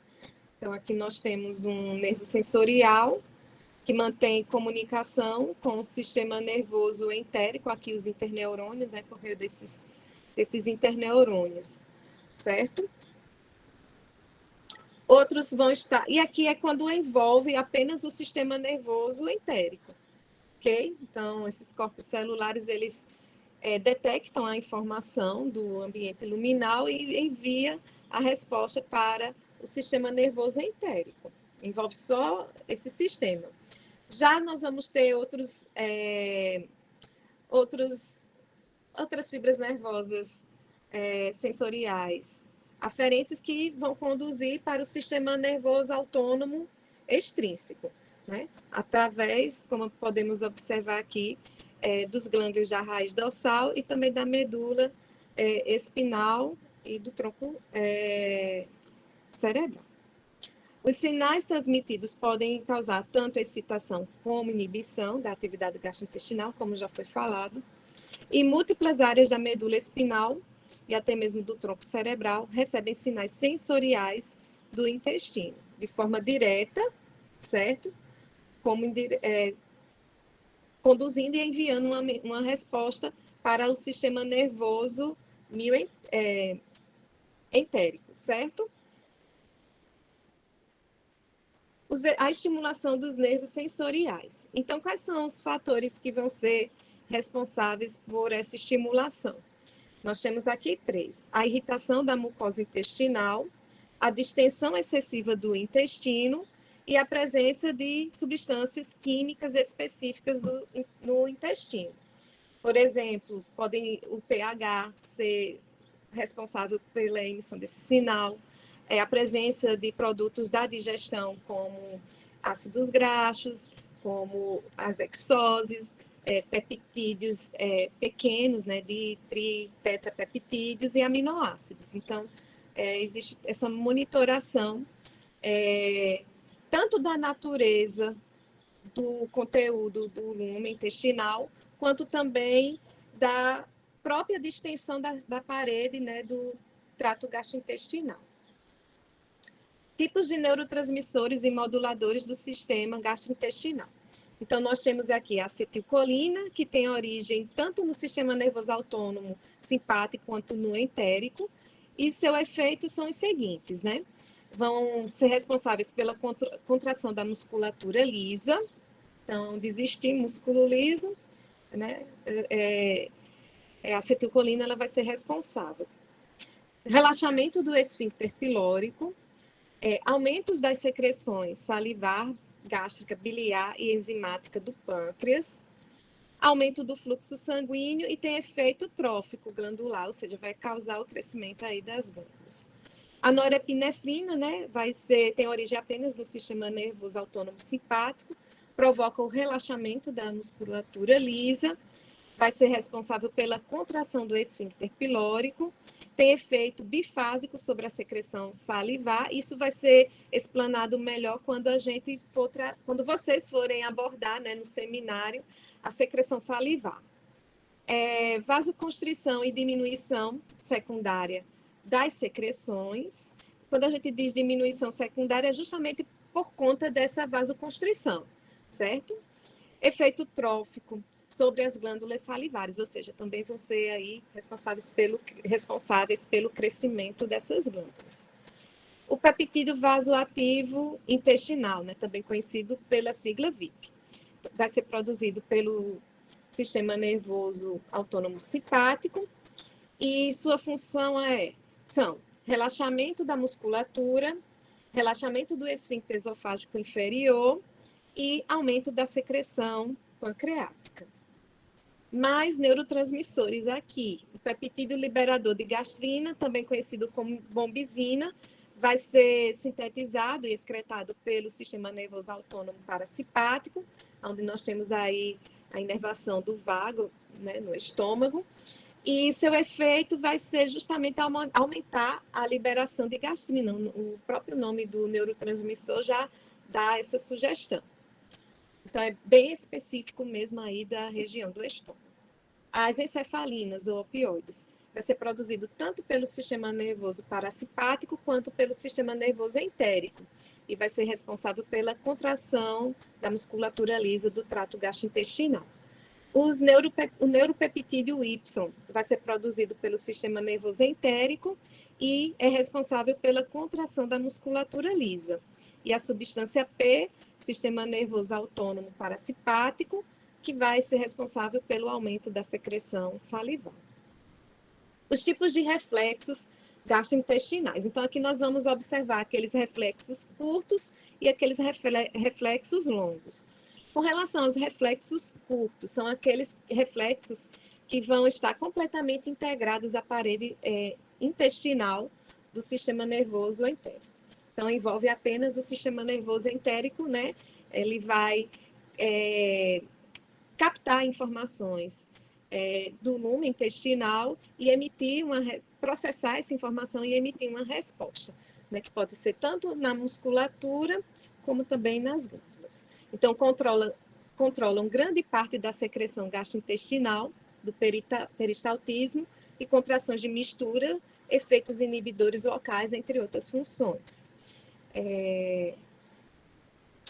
Então, aqui nós temos um nervo sensorial, que mantém comunicação com o sistema nervoso entérico, aqui os interneurônios, né, por meio desses interneurônios, certo? Outros vão estar... E aqui é quando envolve apenas o sistema nervoso entérico, ok? Então, esses corpos celulares, eles detectam a informação do ambiente luminal e envia a resposta para o sistema nervoso entérico. Envolve só esse sistema. Já nós vamos ter outras fibras nervosas sensoriais aferentes que vão conduzir para o sistema nervoso autônomo extrínseco, né? Através, como podemos observar aqui, dos gânglios da raiz dorsal e também da medula espinal e do tronco cerebral. Os sinais transmitidos podem causar tanto excitação como inibição da atividade gastrointestinal, como já foi falado, e múltiplas áreas da medula espinal e até mesmo do tronco cerebral recebem sinais sensoriais do intestino, de forma direta, certo? Como conduzindo e enviando uma resposta para o sistema nervoso entérico, certo? A estimulação dos nervos sensoriais. Então, quais são os fatores que vão ser responsáveis por essa estimulação? Nós temos aqui 3. A irritação da mucosa intestinal, a distensão excessiva do intestino e a presença de substâncias químicas específicas no intestino. Por exemplo, o pH ser responsável pela emissão desse sinal, a presença de produtos da digestão, como ácidos graxos, como as hexoses, peptídeos pequenos, né, de tritetrapeptídeos e aminoácidos. Então, existe essa monitoração, tanto da natureza do conteúdo do lume intestinal, quanto também da própria distensão da parede, né, do trato gastrointestinal. Tipos de neurotransmissores e moduladores do sistema gastrointestinal. Então, nós temos aqui a acetilcolina, que tem origem tanto no sistema nervoso autônomo simpático quanto no entérico, e seu efeito são os seguintes, né? Vão ser responsáveis pela contração da musculatura lisa, então, desistir músculo liso, né? A acetilcolina ela vai ser responsável. Relaxamento do esfíncter pilórico, aumentos das secreções salivar, gástrica, biliar e enzimática do pâncreas, aumento do fluxo sanguíneo e tem efeito trófico glandular, ou seja, vai causar o crescimento aí das glândulas. A norepinefrina, né, tem origem apenas no sistema nervoso autônomo simpático, provoca o relaxamento da musculatura lisa, vai ser responsável pela contração do esfíncter pilórico, tem efeito bifásico sobre a secreção salivar. Isso vai ser explanado melhor quando quando vocês forem abordar, né, no seminário, a secreção salivar. Vasoconstrição e diminuição secundária das secreções. Quando a gente diz diminuição secundária, é justamente por conta dessa vasoconstrição, certo? Efeito trófico sobre as glândulas salivares, ou seja, também vão ser aí responsáveis pelo crescimento dessas glândulas. O peptídeo vasoativo intestinal, né, também conhecido pela sigla VIP, vai ser produzido pelo sistema nervoso autônomo simpático e sua função são relaxamento da musculatura, relaxamento do esfíncter esofágico inferior e aumento da secreção pancreática. Mais neurotransmissores aqui. O peptídeo liberador de gastrina, também conhecido como bombizina, vai ser sintetizado e excretado pelo sistema nervoso autônomo parasimpático, onde nós temos aí a inervação do vago, né, no estômago, e seu efeito vai ser justamente aumentar a liberação de gastrina. O próprio nome do neurotransmissor já dá essa sugestão. Então, é bem específico mesmo aí da região do estômago. As encefalinas ou opioides vai ser produzido tanto pelo sistema nervoso parasimpático quanto pelo sistema nervoso entérico e vai ser responsável pela contração da musculatura lisa do trato gastrointestinal. O neuropeptídeo Y vai ser produzido pelo sistema nervoso entérico e é responsável pela contração da musculatura lisa. E a substância P, sistema nervoso autônomo parasimpático, que vai ser responsável pelo aumento da secreção salivar. Os tipos de reflexos gastrointestinais. Então, aqui nós vamos observar aqueles reflexos curtos e aqueles reflexos longos. Com relação aos reflexos curtos, são aqueles reflexos que vão estar completamente integrados à parede intestinal do sistema nervoso entérico. Então, envolve apenas o sistema nervoso entérico, né? Ele vai captar informações do lume intestinal e processar essa informação e emitir uma resposta, né? Que pode ser tanto na musculatura como também nas glândulas. Então, controlam grande parte da secreção gastrointestinal, do peristaltismo e contrações de mistura, efeitos inibidores locais, entre outras funções.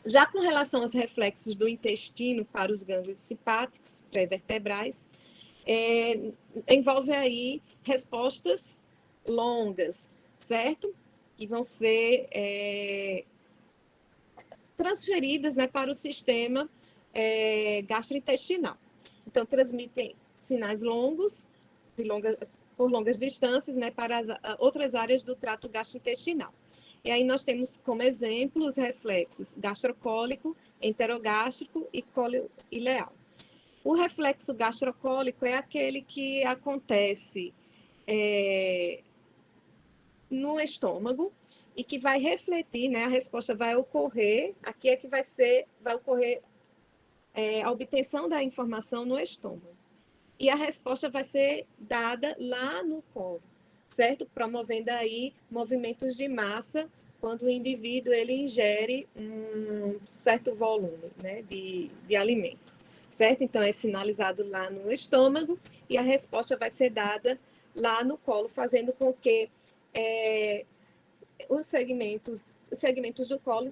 Já com relação aos reflexos do intestino para os gânglios simpáticos pré-vertebrais, envolve aí respostas longas, certo? Que vão ser transferidas, né, para o sistema gastrointestinal. Então, transmitem sinais longos, por longas distâncias, né, para outras áreas do trato gastrointestinal. E aí nós temos como exemplo os reflexos gastrocólico, enterogástrico e cóleo-ileal. O reflexo gastrocólico é aquele que acontece no estômago e que vai refletir, né, a resposta vai ocorrer, aqui é que vai ocorrer a obtenção da informação no estômago. E a resposta vai ser dada lá no colo, certo? Promovendo aí movimentos de massa quando o indivíduo ele ingere um certo volume, né, de alimento, certo? Então, é sinalizado lá no estômago e a resposta vai ser dada lá no colo, fazendo com que os segmentos do colo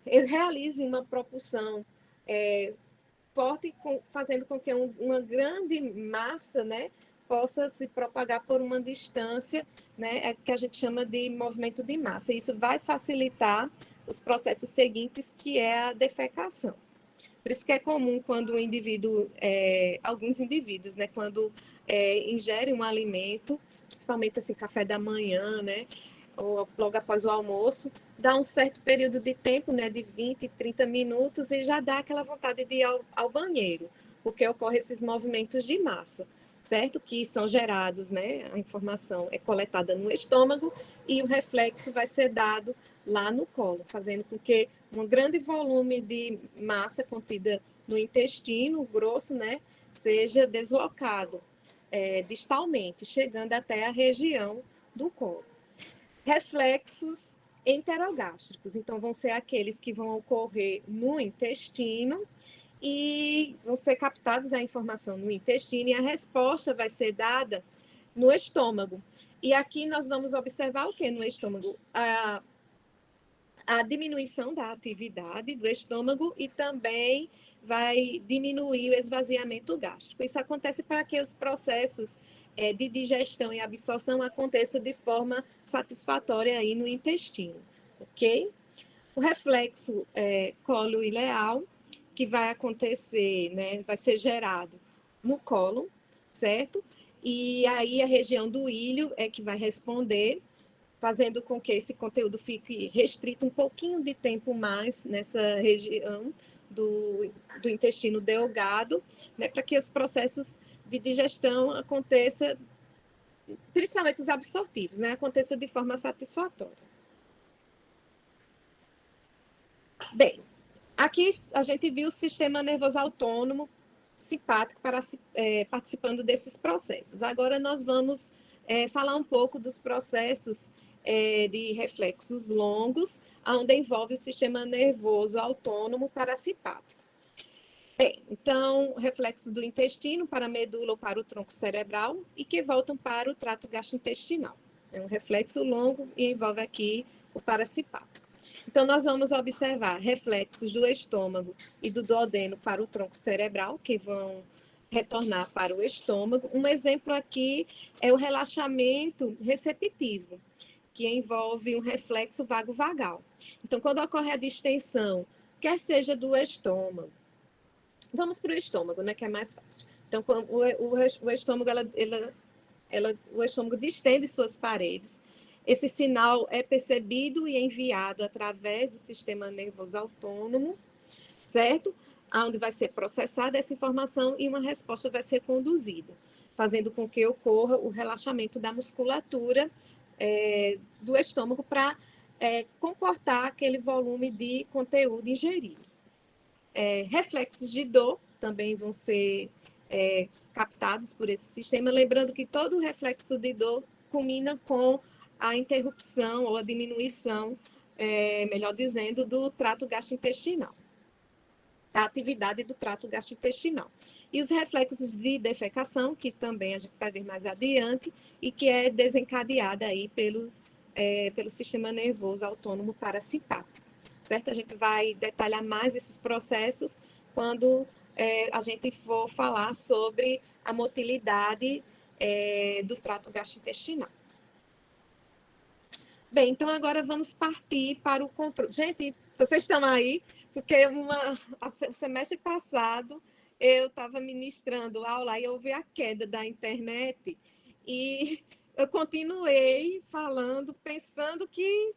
realizem uma propulsão forte, fazendo com que uma grande massa, né, possa se propagar por uma distância, né, que a gente chama de movimento de massa. Isso vai facilitar os processos seguintes, que é a defecação. Por isso que é comum quando o indivíduo, alguns indivíduos, né, quando ingerem um alimento, principalmente assim, café da manhã, né, ou logo após o almoço, dá um certo período de tempo, né, de 20, 30 minutos, e já dá aquela vontade de ir ao banheiro, porque ocorrem esses movimentos de massa, certo? Que são gerados, né, a informação é coletada no estômago e o reflexo vai ser dado lá no colo, fazendo com que um grande volume de massa contida no intestino grosso, né, seja deslocado distalmente, chegando até a região do colo. Reflexos enterogástricos, então vão ser aqueles que vão ocorrer no intestino e vão ser captados a informação no intestino e a resposta vai ser dada no estômago. E aqui nós vamos observar o que no estômago? A diminuição da atividade do estômago e também vai diminuir o esvaziamento gástrico. Isso acontece para que os processos de digestão e absorção aconteça de forma satisfatória aí no intestino, ok? O reflexo colo-ileal, que vai acontecer, né, vai ser gerado no colo, certo? E aí a região do ilho é que vai responder, fazendo com que esse conteúdo fique restrito um pouquinho de tempo mais nessa região do intestino delgado, né, para que os processos de digestão aconteça, principalmente os absortivos, né, aconteça de forma satisfatória. Bem, aqui a gente viu o sistema nervoso autônomo simpático participando desses processos. Agora nós vamos falar um pouco dos processos de reflexos longos, onde envolve o sistema nervoso autônomo parasimpático. Bem, então, reflexos do intestino para a medula ou para o tronco cerebral e que voltam para o trato gastrointestinal. É um reflexo longo e envolve aqui o parasimpático. Então, nós vamos observar reflexos do estômago e do duodeno para o tronco cerebral, que vão retornar para o estômago. Um exemplo aqui é o relaxamento receptivo, que envolve um reflexo vago-vagal. Então, quando ocorre a distensão, quer seja do estômago, vamos para o estômago, né, que é mais fácil. Então, o estômago, o estômago distende suas paredes. Esse sinal é percebido e enviado através do sistema nervoso autônomo, certo? onde vai ser processada essa informação e uma resposta vai ser conduzida, fazendo com que ocorra o relaxamento da musculatura do estômago para comportar aquele volume de conteúdo ingerido. Reflexos de dor também vão ser captados por esse sistema, lembrando que todo reflexo de dor culmina com a interrupção ou a diminuição, melhor dizendo, do trato gastrointestinal, da atividade do trato gastrointestinal. E os reflexos de defecação, que também a gente vai ver mais adiante, e que é desencadeada aí pelo sistema nervoso autônomo parasimpático, certo? A gente vai detalhar mais esses processos quando a gente for falar sobre a motilidade do trato gastrointestinal. Bem, então agora vamos partir para o controle. Gente, vocês estão aí? Porque o semestre passado eu estava ministrando aula e houve a queda da internet e eu continuei falando, pensando que,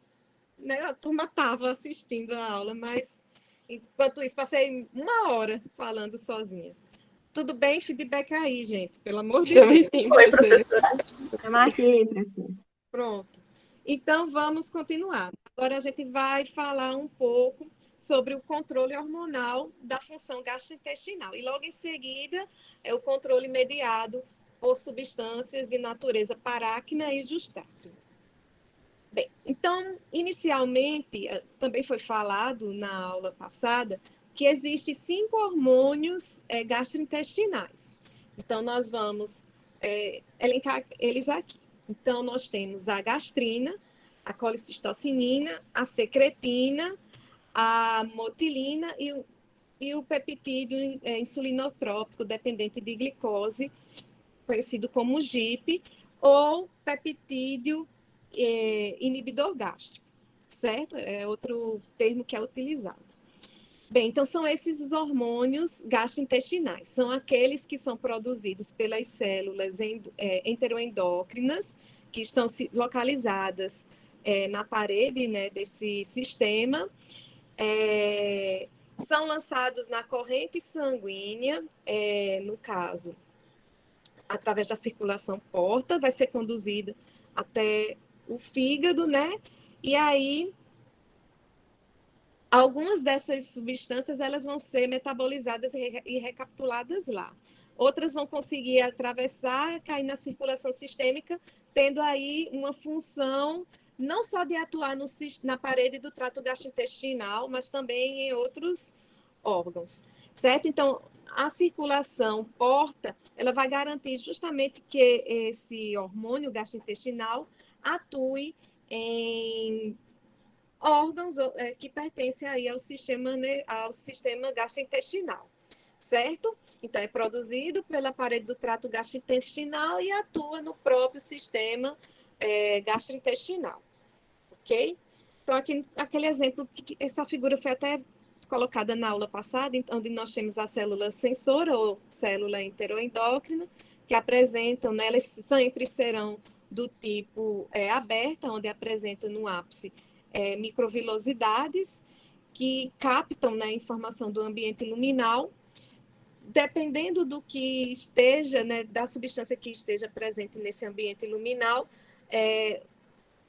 né, a turma estava assistindo a aula, mas enquanto isso passei 1 hora falando sozinha. Tudo bem? Feedback aí, gente, pelo amor de Deus. Sim, Oi, professora. Estamos aqui, professora. Pronto. Então, vamos continuar. Agora a gente vai falar um pouco sobre o controle hormonal da função gastrointestinal. E logo em seguida, é o controle mediado por substâncias de natureza paráquina e justácrina. Bem, então, inicialmente, também foi falado na aula passada que existem 5 hormônios gastrointestinais. Então, nós vamos elencar eles aqui. Então, nós temos a gastrina, a colicistocinina, a secretina, a motilina e o peptídeo insulinotrópico dependente de glicose, conhecido como GIP, ou peptídeo inibidor gástrico, certo? É outro termo que é utilizado. Bem, então são esses os hormônios gastrointestinais, são aqueles que são produzidos pelas células enteroendócrinas, que estão localizadas na parede, né, desse sistema, são lançados na corrente sanguínea, no caso, através da circulação porta, vai ser conduzida até o fígado, né? E aí, algumas dessas substâncias, elas vão ser metabolizadas e recapituladas lá. Outras vão conseguir atravessar, cair na circulação sistêmica, tendo aí uma função não só de atuar na parede do trato gastrointestinal, mas também em outros órgãos, certo? Então, a circulação porta, ela vai garantir justamente que esse hormônio gastrointestinal atue em órgãos que pertencem aí ao sistema gastrointestinal, certo? Então, é produzido pela parede do trato gastrointestinal e atua no próprio sistema gastrointestinal, ok? Então, aqui, aquele exemplo, essa figura foi até colocada na aula passada, onde nós temos a célula sensora ou célula enteroendócrina, que apresentam, né, elas sempre serão do tipo aberta, onde apresenta no ápice microvilosidades, que captam, né, informação do ambiente luminal, dependendo do que esteja, né, da substância que esteja presente nesse ambiente luminal,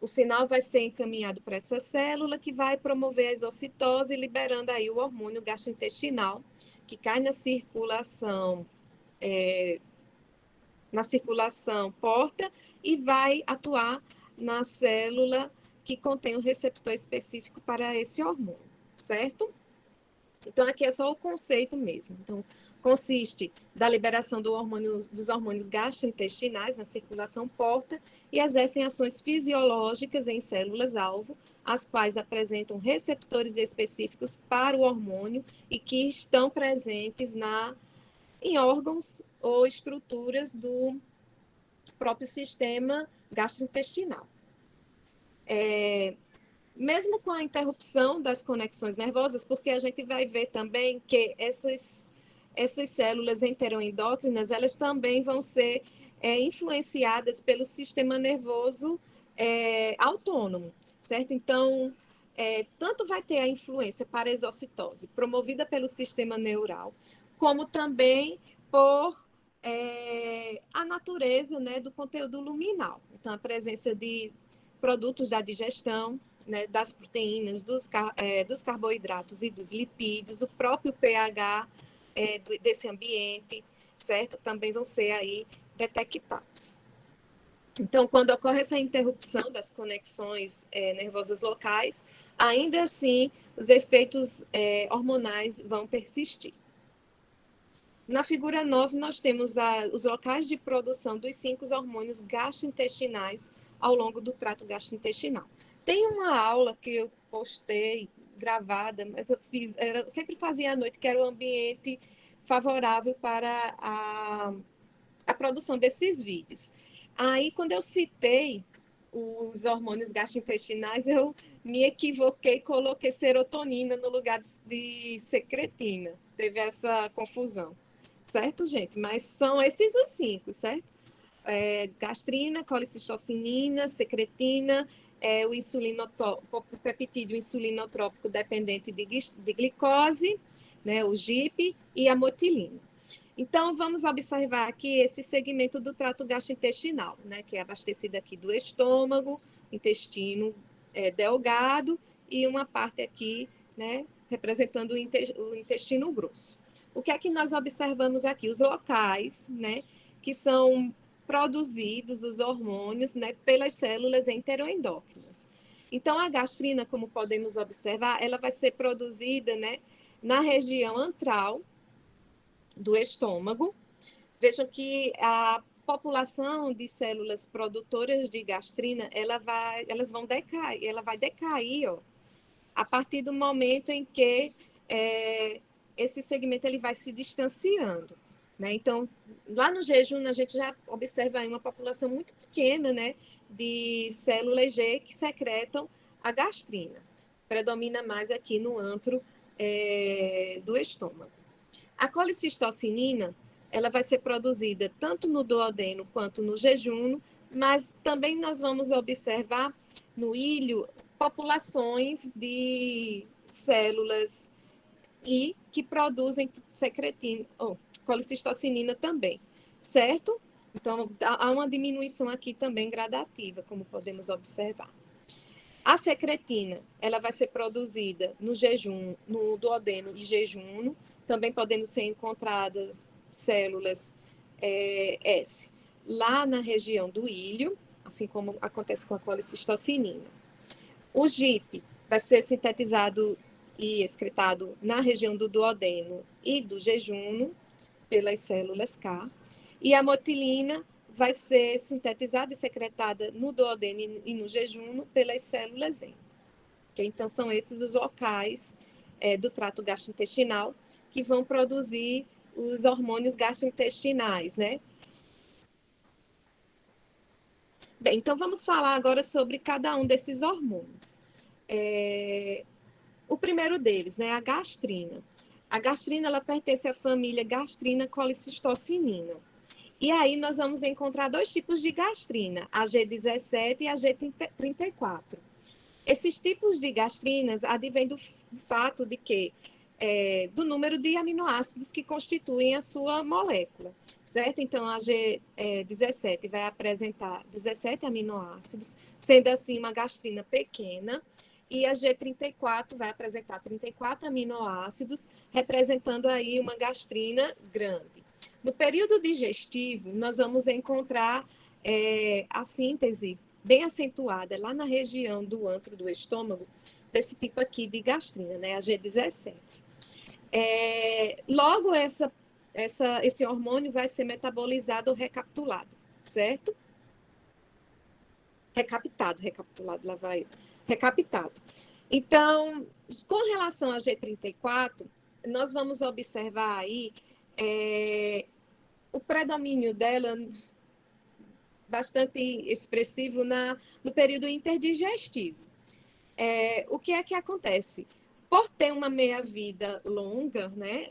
o sinal vai ser encaminhado para essa célula, que vai promover a exocitose, liberando aí o hormônio gastrointestinal, que cai na circulação porta e vai atuar na célula que contém um receptor específico para esse hormônio, certo? Então, aqui é só o conceito mesmo. Então, consiste da liberação dos hormônios gastrointestinais na circulação porta e exercem ações fisiológicas em células-alvo, as quais apresentam receptores específicos para o hormônio e que estão presentes em órgãos ou estruturas do próprio sistema gastrointestinal. Mesmo com a interrupção das conexões nervosas, porque a gente vai ver também que essas células enteroendócrinas, elas também vão ser influenciadas pelo sistema nervoso autônomo, certo? Então, tanto vai ter a influência para a exocitose, promovida pelo sistema neural, como também por a natureza, né, do conteúdo luminal. Então, a presença de produtos da digestão, né, das proteínas, dos carboidratos e dos lipídios, o próprio pH desse ambiente, certo? Também vão ser aí detectados. Então, quando ocorre essa interrupção das conexões nervosas locais, ainda assim, os efeitos hormonais vão persistir. Na figura 9, nós temos os locais de produção dos 5 hormônios gastrointestinais ao longo do trato gastrointestinal. Tem uma aula que eu postei, gravada, mas eu sempre fazia à noite, que era o ambiente favorável para a produção desses vídeos. Aí, quando eu citei os hormônios gastrointestinais, eu me equivoquei, coloquei serotonina no lugar de secretina. Teve essa confusão. Certo, gente? Mas são esses os 5, certo? Gastrina, colicistocinina, secretina, o peptídeo insulinotrópico dependente de glicose, né, o GIP, e a motilina. Então, vamos observar aqui esse segmento do trato gastrointestinal, né, que é abastecido aqui do estômago, intestino delgado e uma parte aqui, né, representando o intestino grosso. O que é que nós observamos aqui? Os locais, né, que são produzidos os hormônios, né, pelas células enteroendócrinas. Então, a gastrina, como podemos observar, ela vai ser produzida, né, na região antral do estômago. Vejam que a população de células produtoras de gastrina, ela vai decair, ó, a partir do momento em que esse segmento ele vai se distanciando, né? Então, lá no jejum, a gente já observa aí uma população muito pequena, né, de células G que secretam a gastrina. Predomina mais aqui no antro do estômago. A colicistocinina, ela vai ser produzida tanto no duodeno quanto no jejum, mas também nós vamos observar no ilho populações de células e que produzem secretina, colicistocinina também, certo? Então, há uma diminuição aqui também gradativa, como podemos observar. A secretina, ela vai ser produzida no jejum, no duodeno e jejum, também podendo ser encontradas células S lá na região do ilho, assim como acontece com a colicistocinina. O GIP vai ser sintetizado e excretado na região do duodeno e do jejum pelas células K, e a motilina vai ser sintetizada e secretada no duodeno e no jejum pelas células M. Okay? Então, são esses os locais do trato gastrointestinal que vão produzir os hormônios gastrointestinais, né? Bem, então vamos falar agora sobre cada um desses hormônios. O primeiro deles, né, a gastrina. A gastrina, ela pertence à família gastrina colicistocinina. E aí nós vamos encontrar 2 tipos de gastrina, a G17 e a G34. Esses tipos de gastrinas advêm do fato de que do número de aminoácidos que constituem a sua molécula, certo? Então, a G17 vai apresentar 17 aminoácidos, sendo assim uma gastrina pequena, e a G34 vai apresentar 34 aminoácidos, representando aí uma gastrina grande. No período digestivo, nós vamos encontrar a síntese bem acentuada lá na região do antro do estômago, desse tipo aqui de gastrina, né, a G17. Logo, esse hormônio vai ser metabolizado ou recapitulado, certo? Recapitado. Então, com relação a G34, nós vamos observar aí o predomínio dela bastante expressivo no período interdigestivo. O que é que acontece? Por ter uma meia-vida longa, né,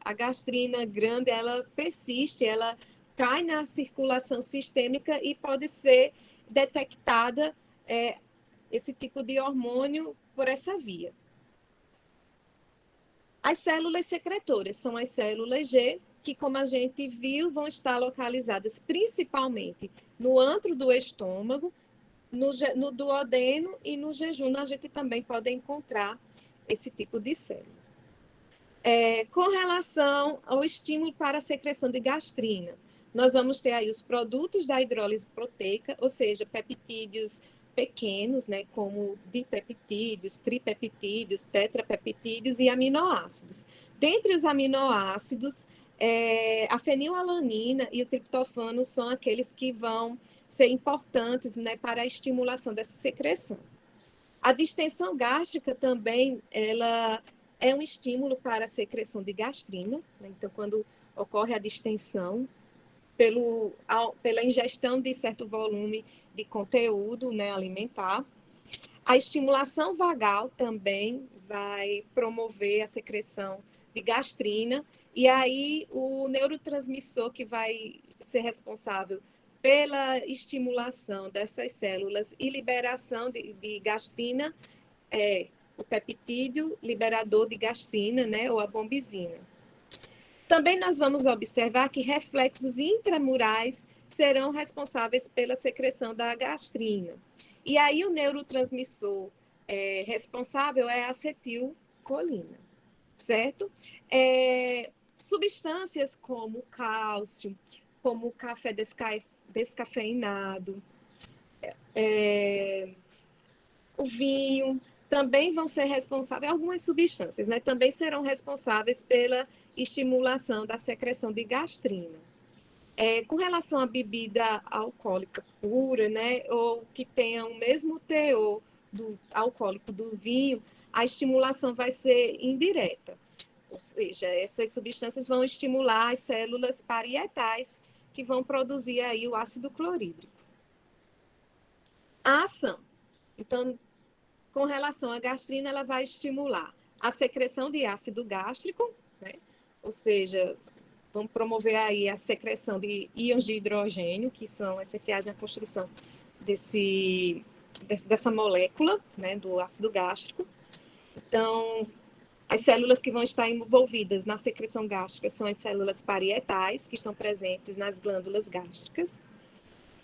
a gastrina grande, ela persiste, ela cai na circulação sistêmica e pode ser detectada esse tipo de hormônio por essa via. As células secretoras são as células G, que, como a gente viu, vão estar localizadas principalmente no antro do estômago, no duodeno e no jejum. A gente também pode encontrar esse tipo de célula. Com relação ao estímulo para a secreção de gastrina, nós vamos ter aí os produtos da hidrólise proteica, ou seja, peptídeos pequenos, né, como dipeptídeos, tripeptídeos, tetrapeptídeos e aminoácidos. Dentre os aminoácidos, a fenilalanina e o triptofano são aqueles que vão ser importantes, né, para a estimulação dessa secreção. A distensão gástrica também, ela é um estímulo para a secreção de gastrina, né? Então, quando ocorre a distensão, pela ingestão de certo volume de conteúdo, né, alimentar. A estimulação vagal também vai promover a secreção de gastrina, e aí o neurotransmissor que vai ser responsável pela estimulação dessas células e liberação de gastrina é o peptídeo liberador de gastrina, né, ou a bombizina. Também nós vamos observar que reflexos intramurais serão responsáveis pela secreção da gastrina. E aí o neurotransmissor responsável é a acetilcolina, certo? Substâncias como cálcio, como o café descafeinado, o vinho, também vão ser responsáveis, algumas substâncias, né, também serão responsáveis pela estimulação da secreção de gastrina. Com relação à bebida alcoólica pura, né, ou que tenha o mesmo teor do alcoólico do vinho, a estimulação vai ser indireta. Ou seja, essas substâncias vão estimular as células parietais que vão produzir aí o ácido clorídrico. A ação. Então, com relação à gastrina, ela vai estimular a secreção de ácido gástrico, né? Ou seja, vamos promover aí a secreção de íons de hidrogênio, que são essenciais na construção dessa molécula, né, do ácido gástrico. Então, as células que vão estar envolvidas na secreção gástrica são as células parietais, que estão presentes nas glândulas gástricas.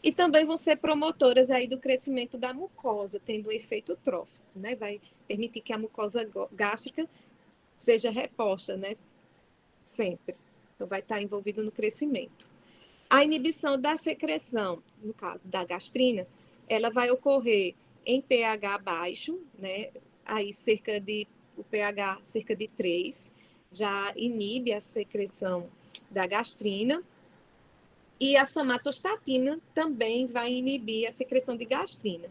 E também vão ser promotoras aí do crescimento da mucosa, tendo um efeito trófico, né? Vai permitir que a mucosa gástrica seja reposta, né? Sempre. Então, vai estar envolvida no crescimento. A inibição da secreção, no caso da gastrina, ela vai ocorrer em pH baixo, né? Aí o pH cerca de 3, já inibe a secreção da gastrina. E a somatostatina também vai inibir a secreção de gastrina.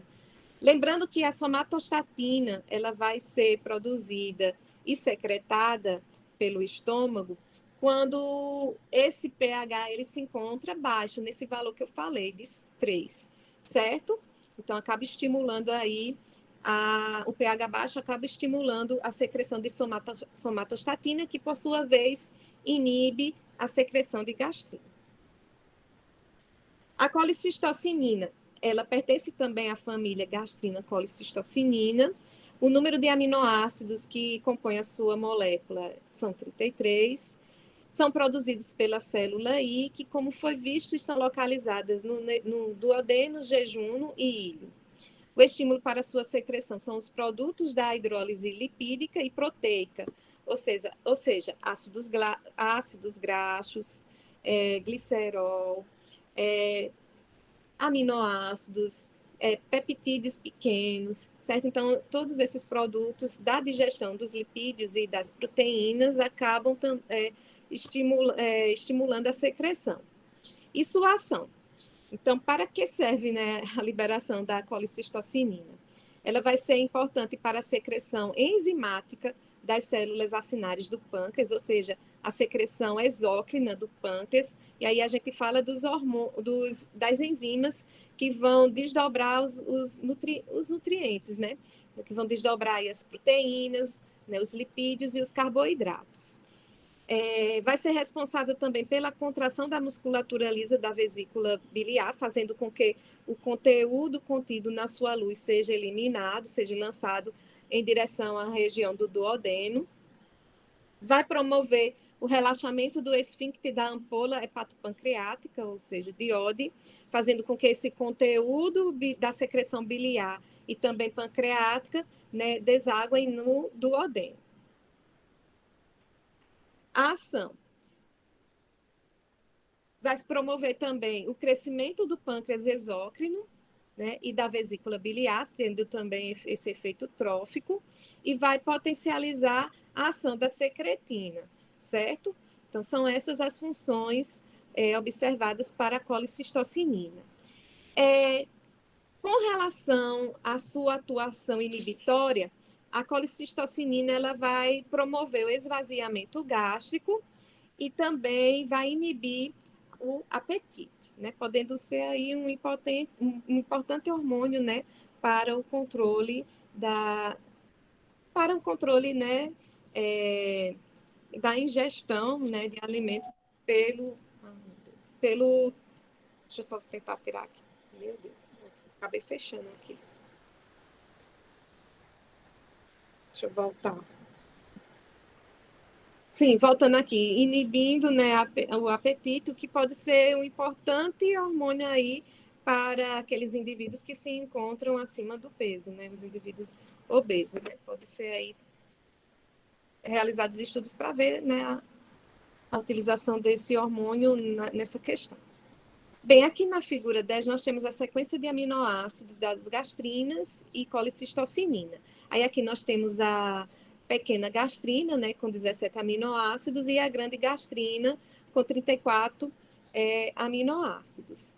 Lembrando que a somatostatina, ela vai ser produzida e secretada pelo estômago quando esse pH ele se encontra baixo, nesse valor que eu falei, de 3, certo? Então, acaba estimulando aí, o pH baixo acaba estimulando a secreção de somatostatina, que, por sua vez, inibe a secreção de gastrina. A colicistocinina, ela pertence também à família gastrina-colicistocinina. O número de aminoácidos que compõem a sua molécula são 33. São produzidos pela célula I, que, como foi visto, estão localizadas no duodeno, jejum e íleo. O estímulo para sua secreção são os produtos da hidrólise lipídica e proteica, ou seja, ácidos graxos, glicerol, aminoácidos, peptídeos pequenos, certo? Então, todos esses produtos da digestão dos lipídios e das proteínas acabam estimulando a secreção. E sua ação. Então, para que serve, né, a liberação da colicistocinina? Ela vai ser importante para a secreção enzimática das células acinárias do pâncreas, ou seja, a secreção exócrina do pâncreas, e aí a gente fala das enzimas que vão desdobrar os nutrientes, né? Que vão desdobrar aí as proteínas, né, os lipídios e os carboidratos. Vai ser responsável também pela contração da musculatura lisa da vesícula biliar, fazendo com que o conteúdo contido na sua luz seja eliminado, seja lançado em direção à região do duodeno. Vai promover o relaxamento do esfíncter da ampola hepatopancreática, ou seja, DIOD, fazendo com que esse conteúdo da secreção biliar e também pancreática, né, desaguem no duodeno. A ação vai promover também o crescimento do pâncreas exócrino, né, e da vesícula biliar, tendo também esse efeito trófico, e vai potencializar a ação da secretina, certo? Então, são essas as funções observadas para a colicistocinina. Com relação à sua atuação inibitória, a colicistocinina ela vai promover o esvaziamento gástrico e também vai inibir o apetite, né? Podendo ser aí um importante hormônio, né, para o controle né, da ingestão, né, de alimentos pelo, deixa eu só tentar tirar aqui, meu Deus, acabei fechando aqui. Deixa eu voltar. Sim, voltando aqui, inibindo, né, o apetite, o que pode ser um importante hormônio aí para aqueles indivíduos que se encontram acima do peso, né, os indivíduos obesos, né, pode ser aí realizados estudos para ver, né, a utilização desse hormônio nessa questão. Bem, aqui na figura 10 nós temos a sequência de aminoácidos das gastrinas e colicistocinina. Aí aqui nós temos a pequena gastrina, né, com 17 aminoácidos, e a grande gastrina, com 34 aminoácidos.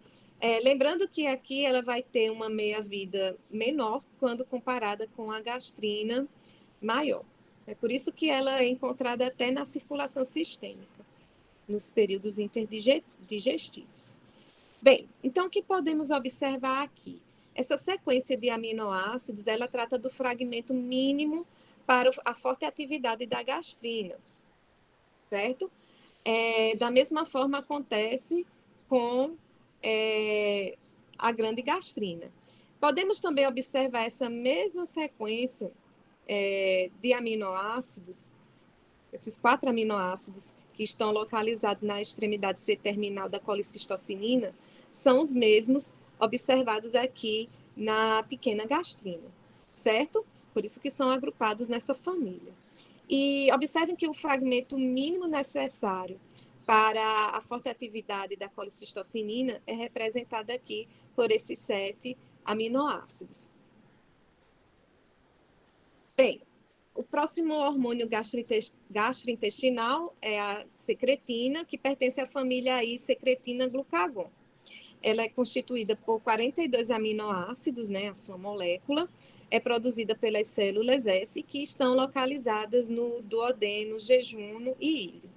Lembrando que aqui ela vai ter uma meia-vida menor quando comparada com a gastrina maior. É por isso que ela é encontrada até na circulação sistêmica, nos períodos interdigestivos. Bem, então o que podemos observar aqui? Essa sequência de aminoácidos, ela trata do fragmento mínimo para a forte atividade da gastrina, certo? Da mesma forma acontece com a grande gastrina. Podemos também observar essa mesma sequência de aminoácidos, esses 4 aminoácidos que estão localizados na extremidade C-terminal da colicistocinina, são os mesmos observados aqui na pequena gastrina, certo? Por isso que são agrupados nessa família. E observem que o fragmento mínimo necessário para a forte atividade da colicistocinina é representado aqui por esses 7 aminoácidos. Bem, o próximo hormônio gastrointestinal é a secretina, que pertence à família aí secretina-glucagon. Ela é constituída por 42 aminoácidos, né, a sua molécula, é produzida pelas células S, que estão localizadas no duodeno, jejunum e íleo.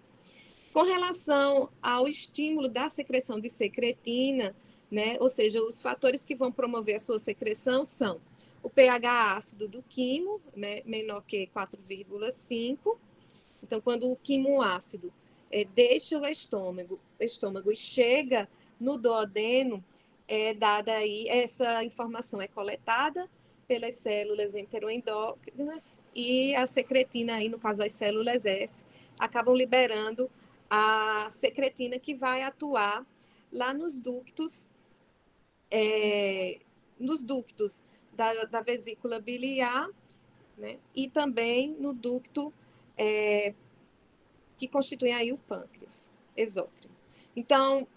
Com relação ao estímulo da secreção de secretina, né, ou seja, os fatores que vão promover a sua secreção são o pH ácido do quimo, né, menor que 4,5. Então, quando o quimo ácido deixa o estômago e chega no duodeno, dada aí, essa informação é coletada pelas células enteroendócrinas e a secretina, aí, no caso as células S, acabam liberando a secretina que vai atuar lá nos ductos da vesícula biliar, né, e também no ducto que constitui aí o pâncreas exócrino. Então,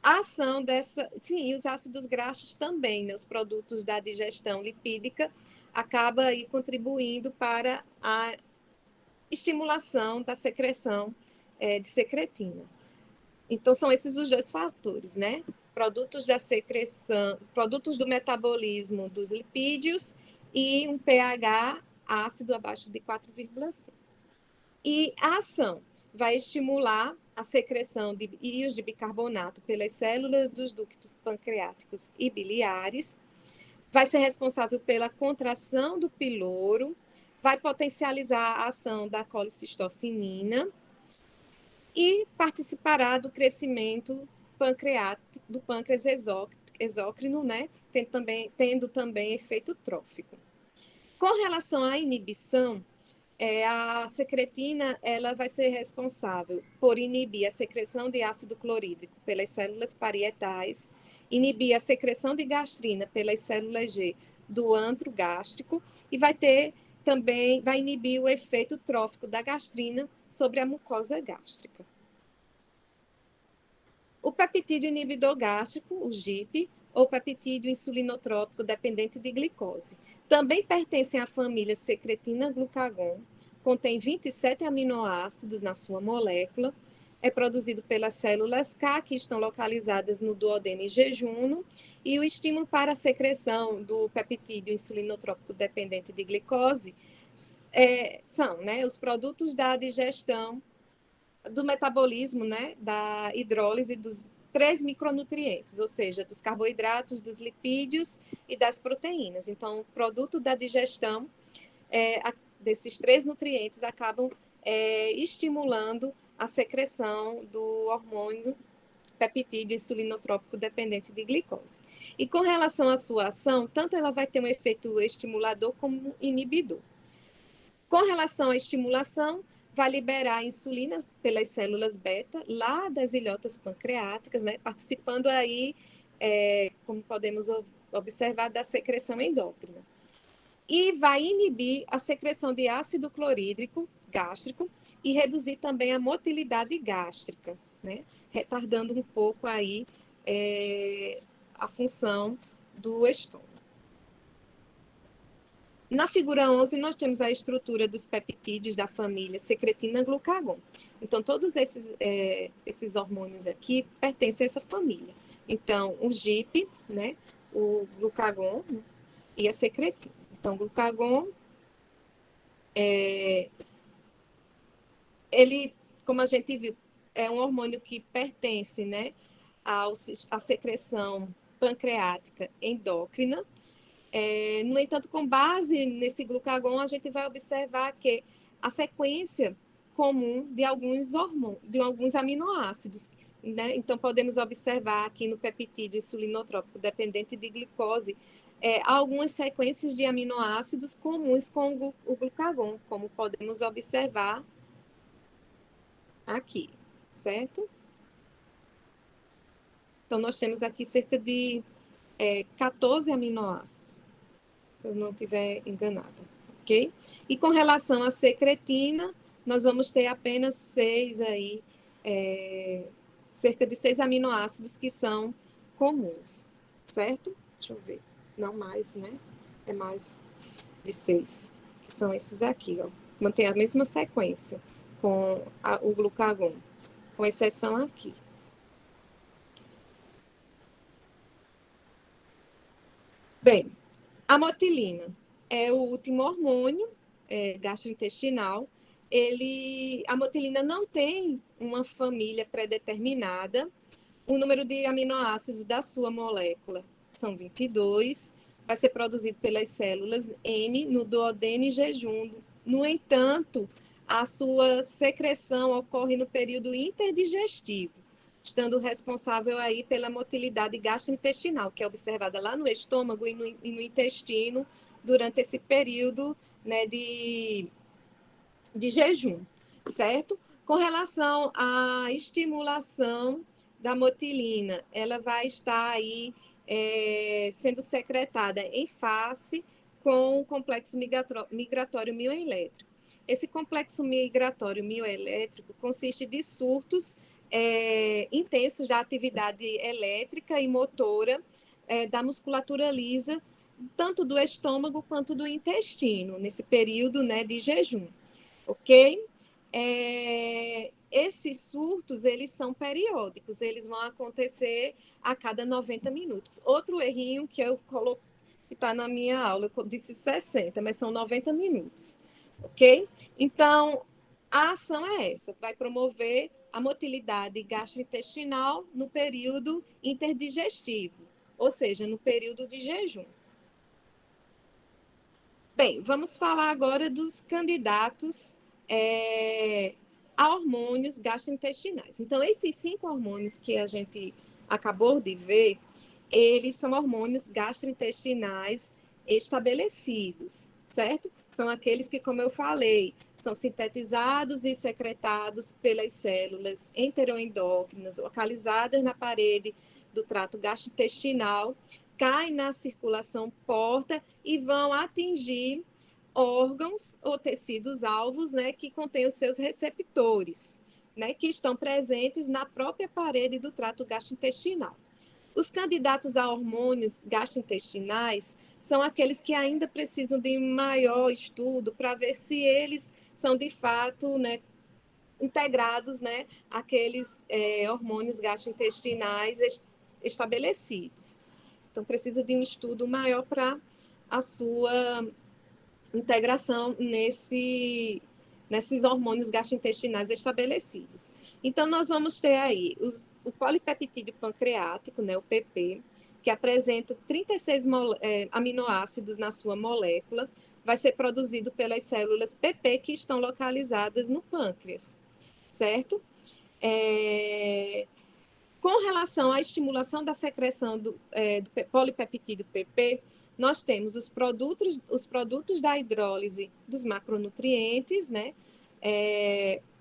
a ação dessa... Sim, os ácidos graxos também, né, os produtos da digestão lipídica, acaba aí contribuindo para a estimulação da secreção de secretina. Então, são esses os 2 fatores, né? Produtos da secreção, produtos do metabolismo dos lipídios e um pH ácido abaixo de 4,5. E a ação vai estimular a secreção de íons de bicarbonato pelas células dos ductos pancreáticos e biliares, vai ser responsável pela contração do piloro, vai potencializar a ação da colicistocinina e participará do crescimento pancreático, do pâncreas exócrino, né? Tendo também efeito trófico. Com relação à inibição, a secretina ela vai ser responsável por inibir a secreção de ácido clorídrico pelas células parietais, inibir a secreção de gastrina pelas células G do antro gástrico e vai inibir o efeito trófico da gastrina sobre a mucosa gástrica. O peptídeo inibidor gástrico, o GIP, ou peptídeo insulinotrópico dependente de glicose, também pertencem à família secretina-glucagon, contém 27 aminoácidos na sua molécula, é produzido pelas células K, que estão localizadas no duodeno e jejuno, e o estímulo para a secreção do peptídeo insulinotrópico dependente de glicose são, né, os produtos da digestão, do metabolismo, né, da hidrólise dos 3 micronutrientes, ou seja, dos carboidratos, dos lipídios e das proteínas. Então, o produto da digestão desses 3 nutrientes acabam estimulando a secreção do hormônio peptídeo insulinotrópico dependente de glicose. E com relação à sua ação, tanto ela vai ter um efeito estimulador como inibidor. Com relação à estimulação, vai liberar insulina pelas células beta, lá das ilhotas pancreáticas, né, participando aí, como podemos observar, da secreção endócrina. E vai inibir a secreção de ácido clorídrico gástrico e reduzir também a motilidade gástrica, né, retardando um pouco aí a função do estômago. Na figura 11, nós temos a estrutura dos peptídeos da família secretina-glucagon. Então, todos esses hormônios aqui pertencem a essa família. Então, o GIP, né, o glucagon, né, e a secretina. Então, o glucagon, ele, como a gente viu, é um hormônio que pertence, né, à secreção pancreática endócrina. No entanto, com base nesse glucagon, a gente vai observar que a sequência comum de alguns hormônios, de alguns aminoácidos, né? Então, podemos observar aqui no peptídeo insulinotrópico dependente de glicose, algumas sequências de aminoácidos comuns com o glucagon, como podemos observar aqui, certo? Então, nós temos aqui cerca de 14 aminoácidos, se eu não estiver enganada, ok? E com relação à secretina, nós vamos ter apenas 6 aí, cerca de 6 aminoácidos que são comuns, certo? Deixa eu ver, não mais, né? É mais de 6, que são esses aqui, ó. Mantém a mesma sequência com o glucagon, com exceção aqui. Bem, a motilina é o último hormônio gastrointestinal. A motilina não tem uma família pré-determinada. O número de aminoácidos da sua molécula são 22. Vai ser produzido pelas células M no duodeno e jejuno. No entanto, a sua secreção ocorre no período interdigestivo, estando responsável aí pela motilidade gastrointestinal, que é observada lá no estômago e no intestino durante esse período, né, de jejum, certo? Com relação à estimulação da motilina, ela vai estar aí sendo secretada em face com o complexo migratório mioelétrico. Esse complexo migratório mioelétrico consiste de surtos intensos da atividade elétrica e motora da musculatura lisa, tanto do estômago quanto do intestino, nesse período, né, de jejum, ok? Esses surtos, eles são periódicos, eles vão acontecer a cada 90 minutos. Outro errinho que eu coloquei, que está na minha aula, eu disse 60, mas são 90 minutos, ok? Então, a ação é essa, vai promover a motilidade gastrointestinal no período interdigestivo, ou seja, no período de jejum. Bem, vamos falar agora dos candidatos a hormônios gastrointestinais. Então, esses 5 hormônios que a gente acabou de ver, eles são hormônios gastrointestinais estabelecidos, certo? São aqueles que, como eu falei, são sintetizados e secretados pelas células enteroendócrinas localizadas na parede do trato gastrointestinal, caem na circulação porta e vão atingir órgãos ou tecidos alvos, né, que contêm os seus receptores, né, que estão presentes na própria parede do trato gastrointestinal. Os candidatos a hormônios gastrointestinais são aqueles que ainda precisam de maior estudo para ver se eles são de fato, né, integrados, né, àqueles hormônios gastrointestinais estabelecidos. Então, precisa de um estudo maior para a sua integração nesses hormônios gastrointestinais estabelecidos. Então, nós vamos ter aí o polipeptídeo pancreático, né, o PP, que apresenta 36 aminoácidos na sua molécula, vai ser produzido pelas células PP que estão localizadas no pâncreas, certo? Com relação à estimulação da secreção do polipeptídeo PP, nós temos os produtos da hidrólise dos macronutrientes, né?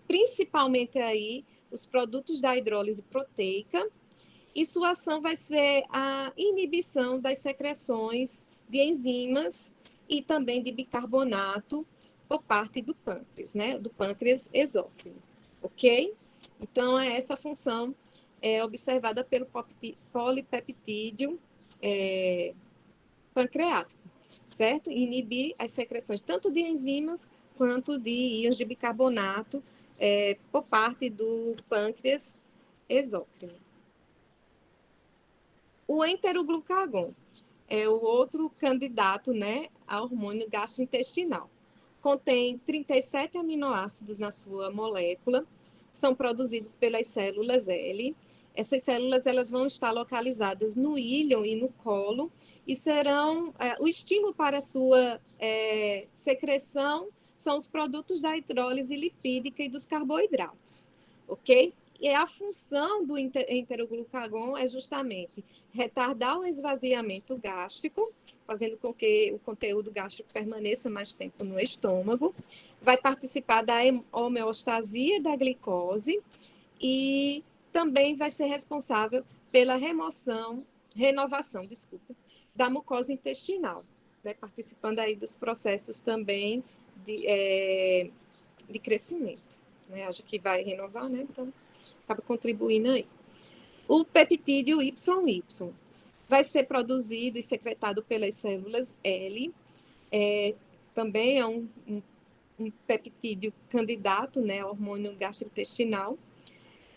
Principalmente aí os produtos da hidrólise proteica, e sua ação vai ser a inibição das secreções de enzimas e também de bicarbonato por parte do pâncreas, né? Do pâncreas exócrino, ok? Então, é essa a função observada pelo polipeptídeo pancreático, certo? Inibir as secreções tanto de enzimas quanto de íons de bicarbonato por parte do pâncreas exócrino. O enteroglucagon é o outro candidato, né, a hormônio gastrointestinal. Contém 37 aminoácidos na sua molécula, são produzidos pelas células L. Essas células elas vão estar localizadas no íleon e no colo e serão o estímulo para a sua secreção são os produtos da hidrólise lipídica e dos carboidratos, ok? E a função do enteroglucagon é justamente retardar o esvaziamento gástrico, fazendo com que o conteúdo gástrico permaneça mais tempo no estômago, vai participar da homeostasia da glicose e também vai ser responsável pela renovação, da mucosa intestinal, né, participando aí dos processos também de crescimento, né, acho que vai renovar, né, então acaba contribuindo aí. O peptídeo YY vai ser produzido e secretado pelas células L, também é um peptídeo candidato, né, ao hormônio gastrointestinal.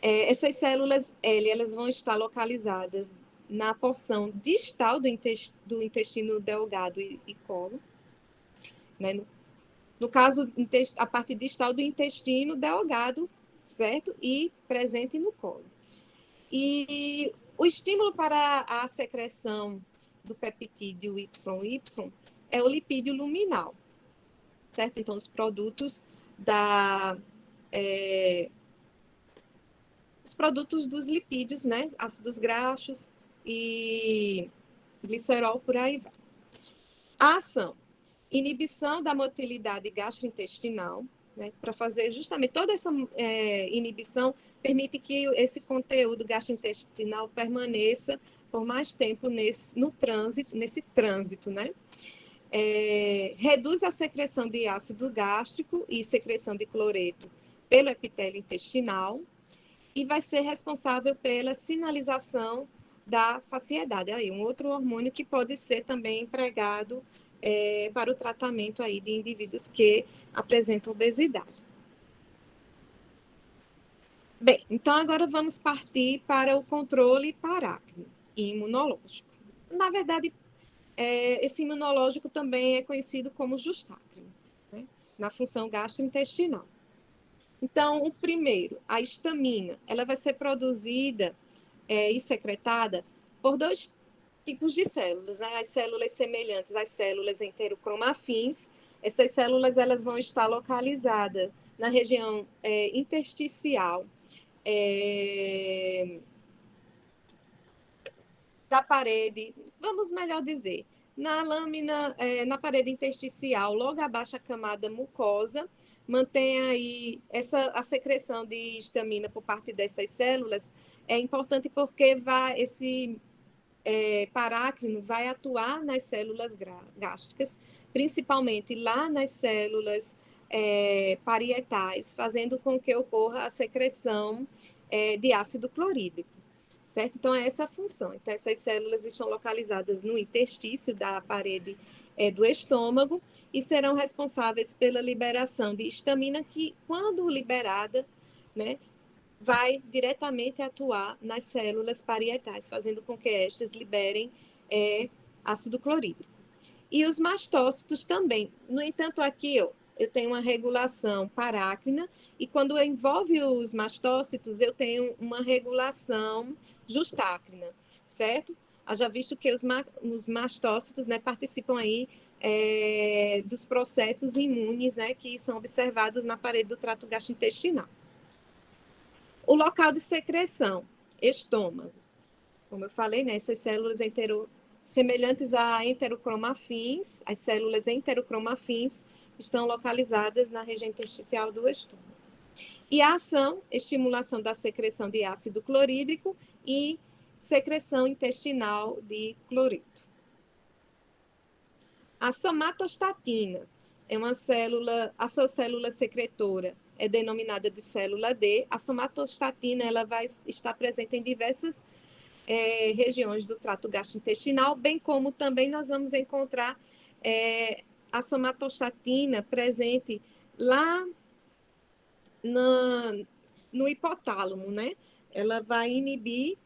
Essas células L, elas vão estar localizadas na porção distal do intestino delgado e colo, né? No caso, a parte distal do intestino delgado, certo? E presente no colo. E o estímulo para a secreção do peptídeo YY é o lipídio luminal, certo? Então, os produtos os produtos dos lipídios, né? Ácidos graxos e glicerol, por aí vai. A ação, inibição da motilidade gastrointestinal, né? Para fazer justamente toda essa inibição, permite que esse conteúdo gastrointestinal permaneça por mais tempo nesse trânsito, né? Reduz a secreção de ácido gástrico e secreção de cloreto pelo epitélio intestinal e vai ser responsável pela sinalização da saciedade. Aí, um outro hormônio que pode ser também empregado para o tratamento aí de indivíduos que apresentam obesidade. Bem, então agora vamos partir para o controle parácrino e imunológico. Na verdade, esse imunológico também é conhecido como justácrino, né, na função gastrointestinal. Então, o primeiro, a histamina, ela vai ser produzida e secretada por 2 tipos de células, né? As células semelhantes às células enterocromafins. Essas células elas vão estar localizadas na região intersticial da parede, vamos melhor dizer, na lâmina, na parede intersticial, logo abaixo da camada mucosa, mantém aí a secreção de histamina por parte dessas células. É importante porque esse parácrino vai atuar nas células gástricas, principalmente lá nas células parietais, fazendo com que ocorra a secreção de ácido clorídrico, certo? Então, é essa a função. Então, essas células estão localizadas no interstício da parede do estômago e serão responsáveis pela liberação de histamina que, quando liberada, né, vai diretamente atuar nas células parietais, fazendo com que estas liberem ácido clorídrico. E os mastócitos também. No entanto, aqui eu tenho uma regulação parácrina e quando envolve os mastócitos, eu tenho uma regulação justácrina, certo? Haja visto que os mastócitos, né, participam aí dos processos imunes, né, que são observados na parede do trato gastrointestinal. O local de secreção, estômago. Como eu falei, né, essas células semelhantes a enterocromafins, as células enterocromafins estão localizadas na região intersticial do estômago. E a ação, estimulação da secreção de ácido clorídrico e secreção intestinal de cloreto. A somatostatina é uma célula, a sua célula secretora é denominada de célula D. A somatostatina ela vai estar presente em diversas regiões do trato gastrointestinal, bem como também nós vamos encontrar a somatostatina presente lá no hipotálamo, né? Ela vai inibir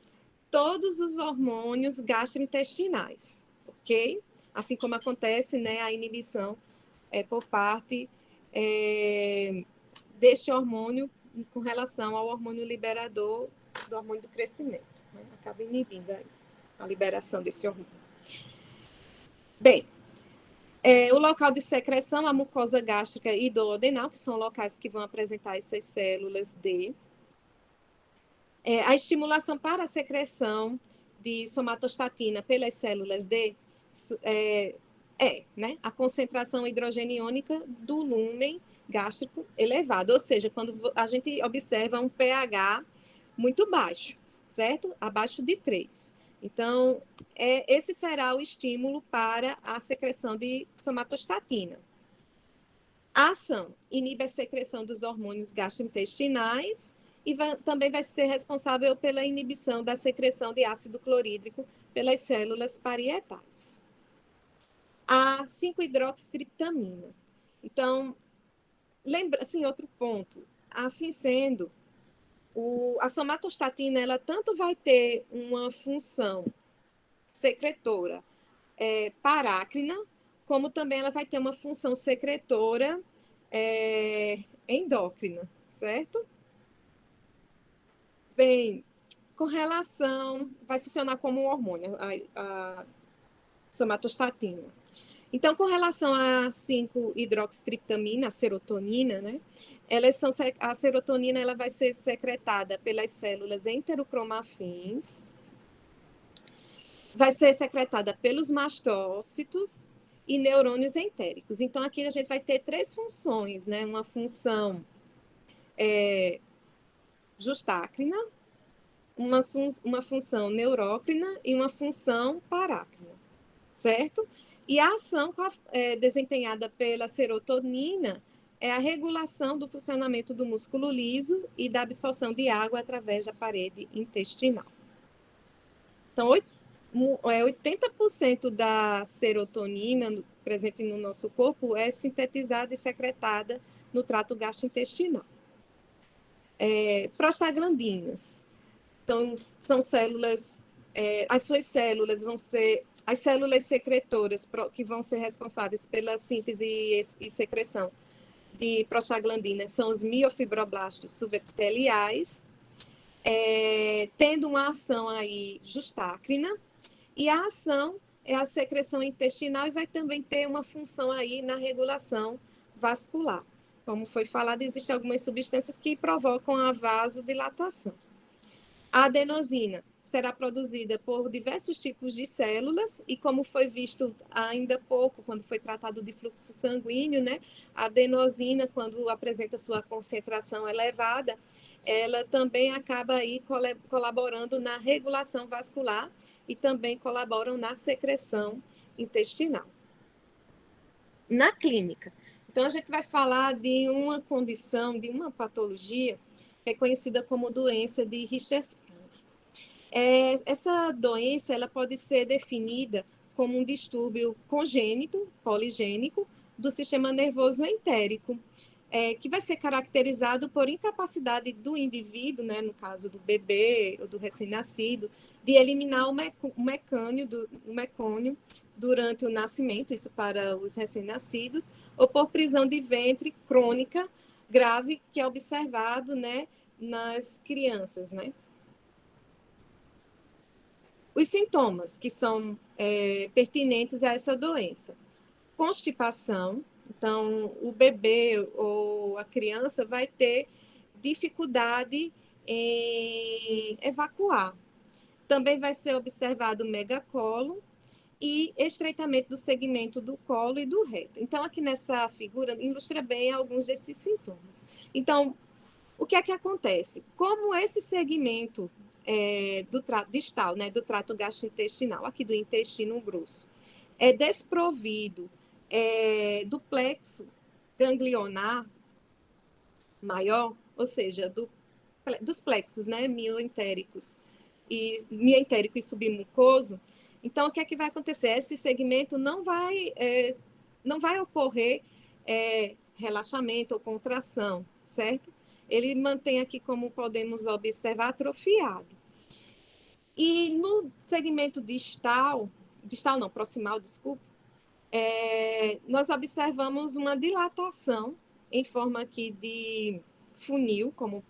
todos os hormônios gastrointestinais, ok? Assim como acontece, né, a inibição por parte deste hormônio com relação ao hormônio liberador do hormônio do crescimento, né? Acaba inibindo a liberação desse hormônio. Bem, o local de secreção, a mucosa gástrica e duodenal, que são locais que vão apresentar essas células D. A estimulação para a secreção de somatostatina pelas células D né, a concentração hidrogeniônica do lúmen gástrico elevado, ou seja, quando a gente observa um pH muito baixo, certo? Abaixo de 3. Então, esse será o estímulo para a secreção de somatostatina. A ação inibe a secreção dos hormônios gastrointestinais e também vai ser responsável pela inibição da secreção de ácido clorídrico pelas células parietais. A 5-hidroxitriptamina. Então, lembra, assim, outro ponto. Assim sendo, a somatostatina, ela tanto vai ter uma função secretora parácrina, como também ela vai ter uma função secretora endócrina, certo? Bem, com relação, vai funcionar como um hormônio, a somatostatina. Então, com relação a 5-hidroxitriptamina, a serotonina, né? A serotonina ela vai ser secretada pelas células enterocromafins, vai ser secretada pelos mastócitos e neurônios entéricos. Então, aqui a gente vai ter 3 funções, né? Uma função justácrina, uma função neurócrina e uma função parácrina, certo? E a ação desempenhada pela serotonina é a regulação do funcionamento do músculo liso e da absorção de água através da parede intestinal. Então, 80% da serotonina presente no nosso corpo é sintetizada e secretada no trato gastrointestinal. Prostaglandinas. Então, são células, as suas células vão ser as células secretoras que vão ser responsáveis pela síntese e secreção de prostaglandinas são os miofibroblastos subepiteliais, tendo uma ação aí justácrina, e a ação é a secreção intestinal e vai também ter uma função aí na regulação vascular. como foi falado, existem algumas substâncias que provocam a vasodilatação. A adenosina será produzida por diversos tipos de células e, como foi visto ainda há pouco, quando foi tratado de fluxo sanguíneo, né, a adenosina, quando apresenta sua concentração elevada, ela também acaba aí colaborando na regulação vascular e também colaboram na secreção intestinal. Na clínica, então a gente vai falar de uma condição, de uma patologia que é conhecida como doença de Richter-Spring. Essa doença ela pode ser definida como um distúrbio congênito, poligênico, do sistema nervoso entérico, que vai ser caracterizado por incapacidade do indivíduo, né, no caso do bebê ou do recém-nascido, de eliminar o mecônio durante o nascimento, isso para os recém-nascidos, ou por prisão de ventre crônica grave, que é observado, né, nas crianças, né? Os sintomas que são pertinentes a essa doença: constipação, então o bebê ou a criança vai ter dificuldade em evacuar. Também vai ser observado megacolo e estreitamento do segmento do colo e do reto. Então, aqui nessa figura, ilustra bem alguns desses sintomas. Então, o que é que acontece? Como esse segmento do trato distal, né, do trato gastrointestinal, aqui do intestino grosso, é desprovido do plexo ganglionar maior, ou seja, dos plexos, né, mioentérico e submucoso. Então, o que é que vai acontecer? Esse segmento não vai ocorrer relaxamento ou contração, certo? Ele mantém aqui, como podemos observar, atrofiado. E no segmento proximal, desculpa, nós observamos uma dilatação em forma aqui de funil, como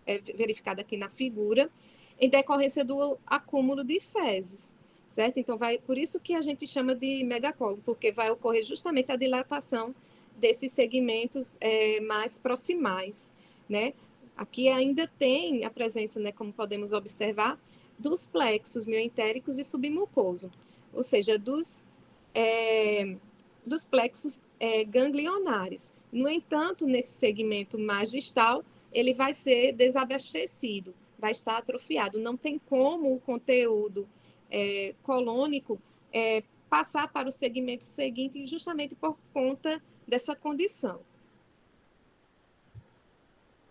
é verificado aqui na figura, em decorrência do acúmulo de fezes, certo? Então, por isso que a gente chama de megacolo, porque vai ocorrer justamente a dilatação desses segmentos mais proximais, né? Aqui ainda tem a presença, né, como podemos observar, dos plexos mioentéricos e submucoso, ou seja, dos plexos ganglionares. No entanto, nesse segmento mais distal, ele vai ser desabastecido, vai estar atrofiado. Não tem como o conteúdo colônico passar para o segmento seguinte, justamente por conta dessa condição.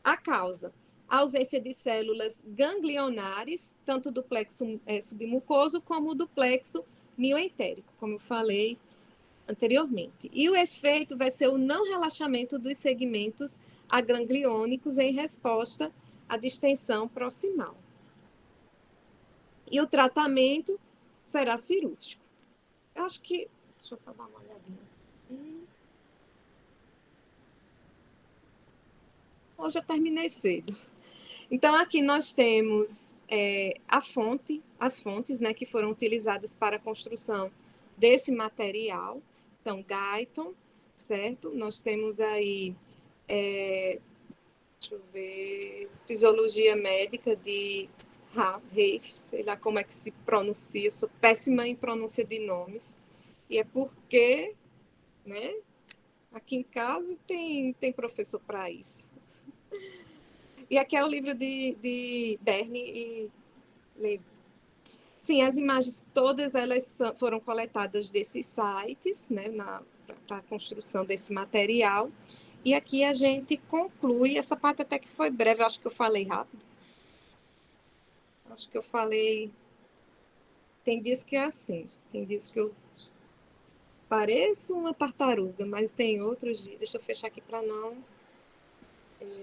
A causa: a ausência de células ganglionares, tanto do plexo submucoso como do plexo mioentérico, como eu falei anteriormente. E o efeito vai ser o não relaxamento dos segmentos agangliônicos em resposta à distensão proximal. E o tratamento será cirúrgico. Eu acho que... Deixa eu só dar uma olhadinha. Hoje eu terminei cedo. Então, aqui nós temos as fontes, né, que foram utilizadas para a construção desse material. Então, Guyton, certo? Nós temos aí, deixa eu ver, Fisiologia Médica de Reif, sei lá como é que se pronuncia, eu sou péssima em pronúncia de nomes. E é porque, né, aqui em casa tem professor para isso. E aqui é o livro de Berne e Levi. Sim, as imagens todas elas foram coletadas desses sites, né, para a construção desse material. E aqui a gente conclui, essa parte até que foi breve, acho que eu falei rápido. Acho que eu falei... Tem dias que é assim, tem dias que eu pareço uma tartaruga, mas tem outros dias... Deixa eu fechar aqui para não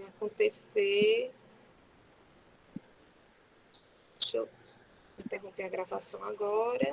acontecer... Deixa eu interromper a gravação agora.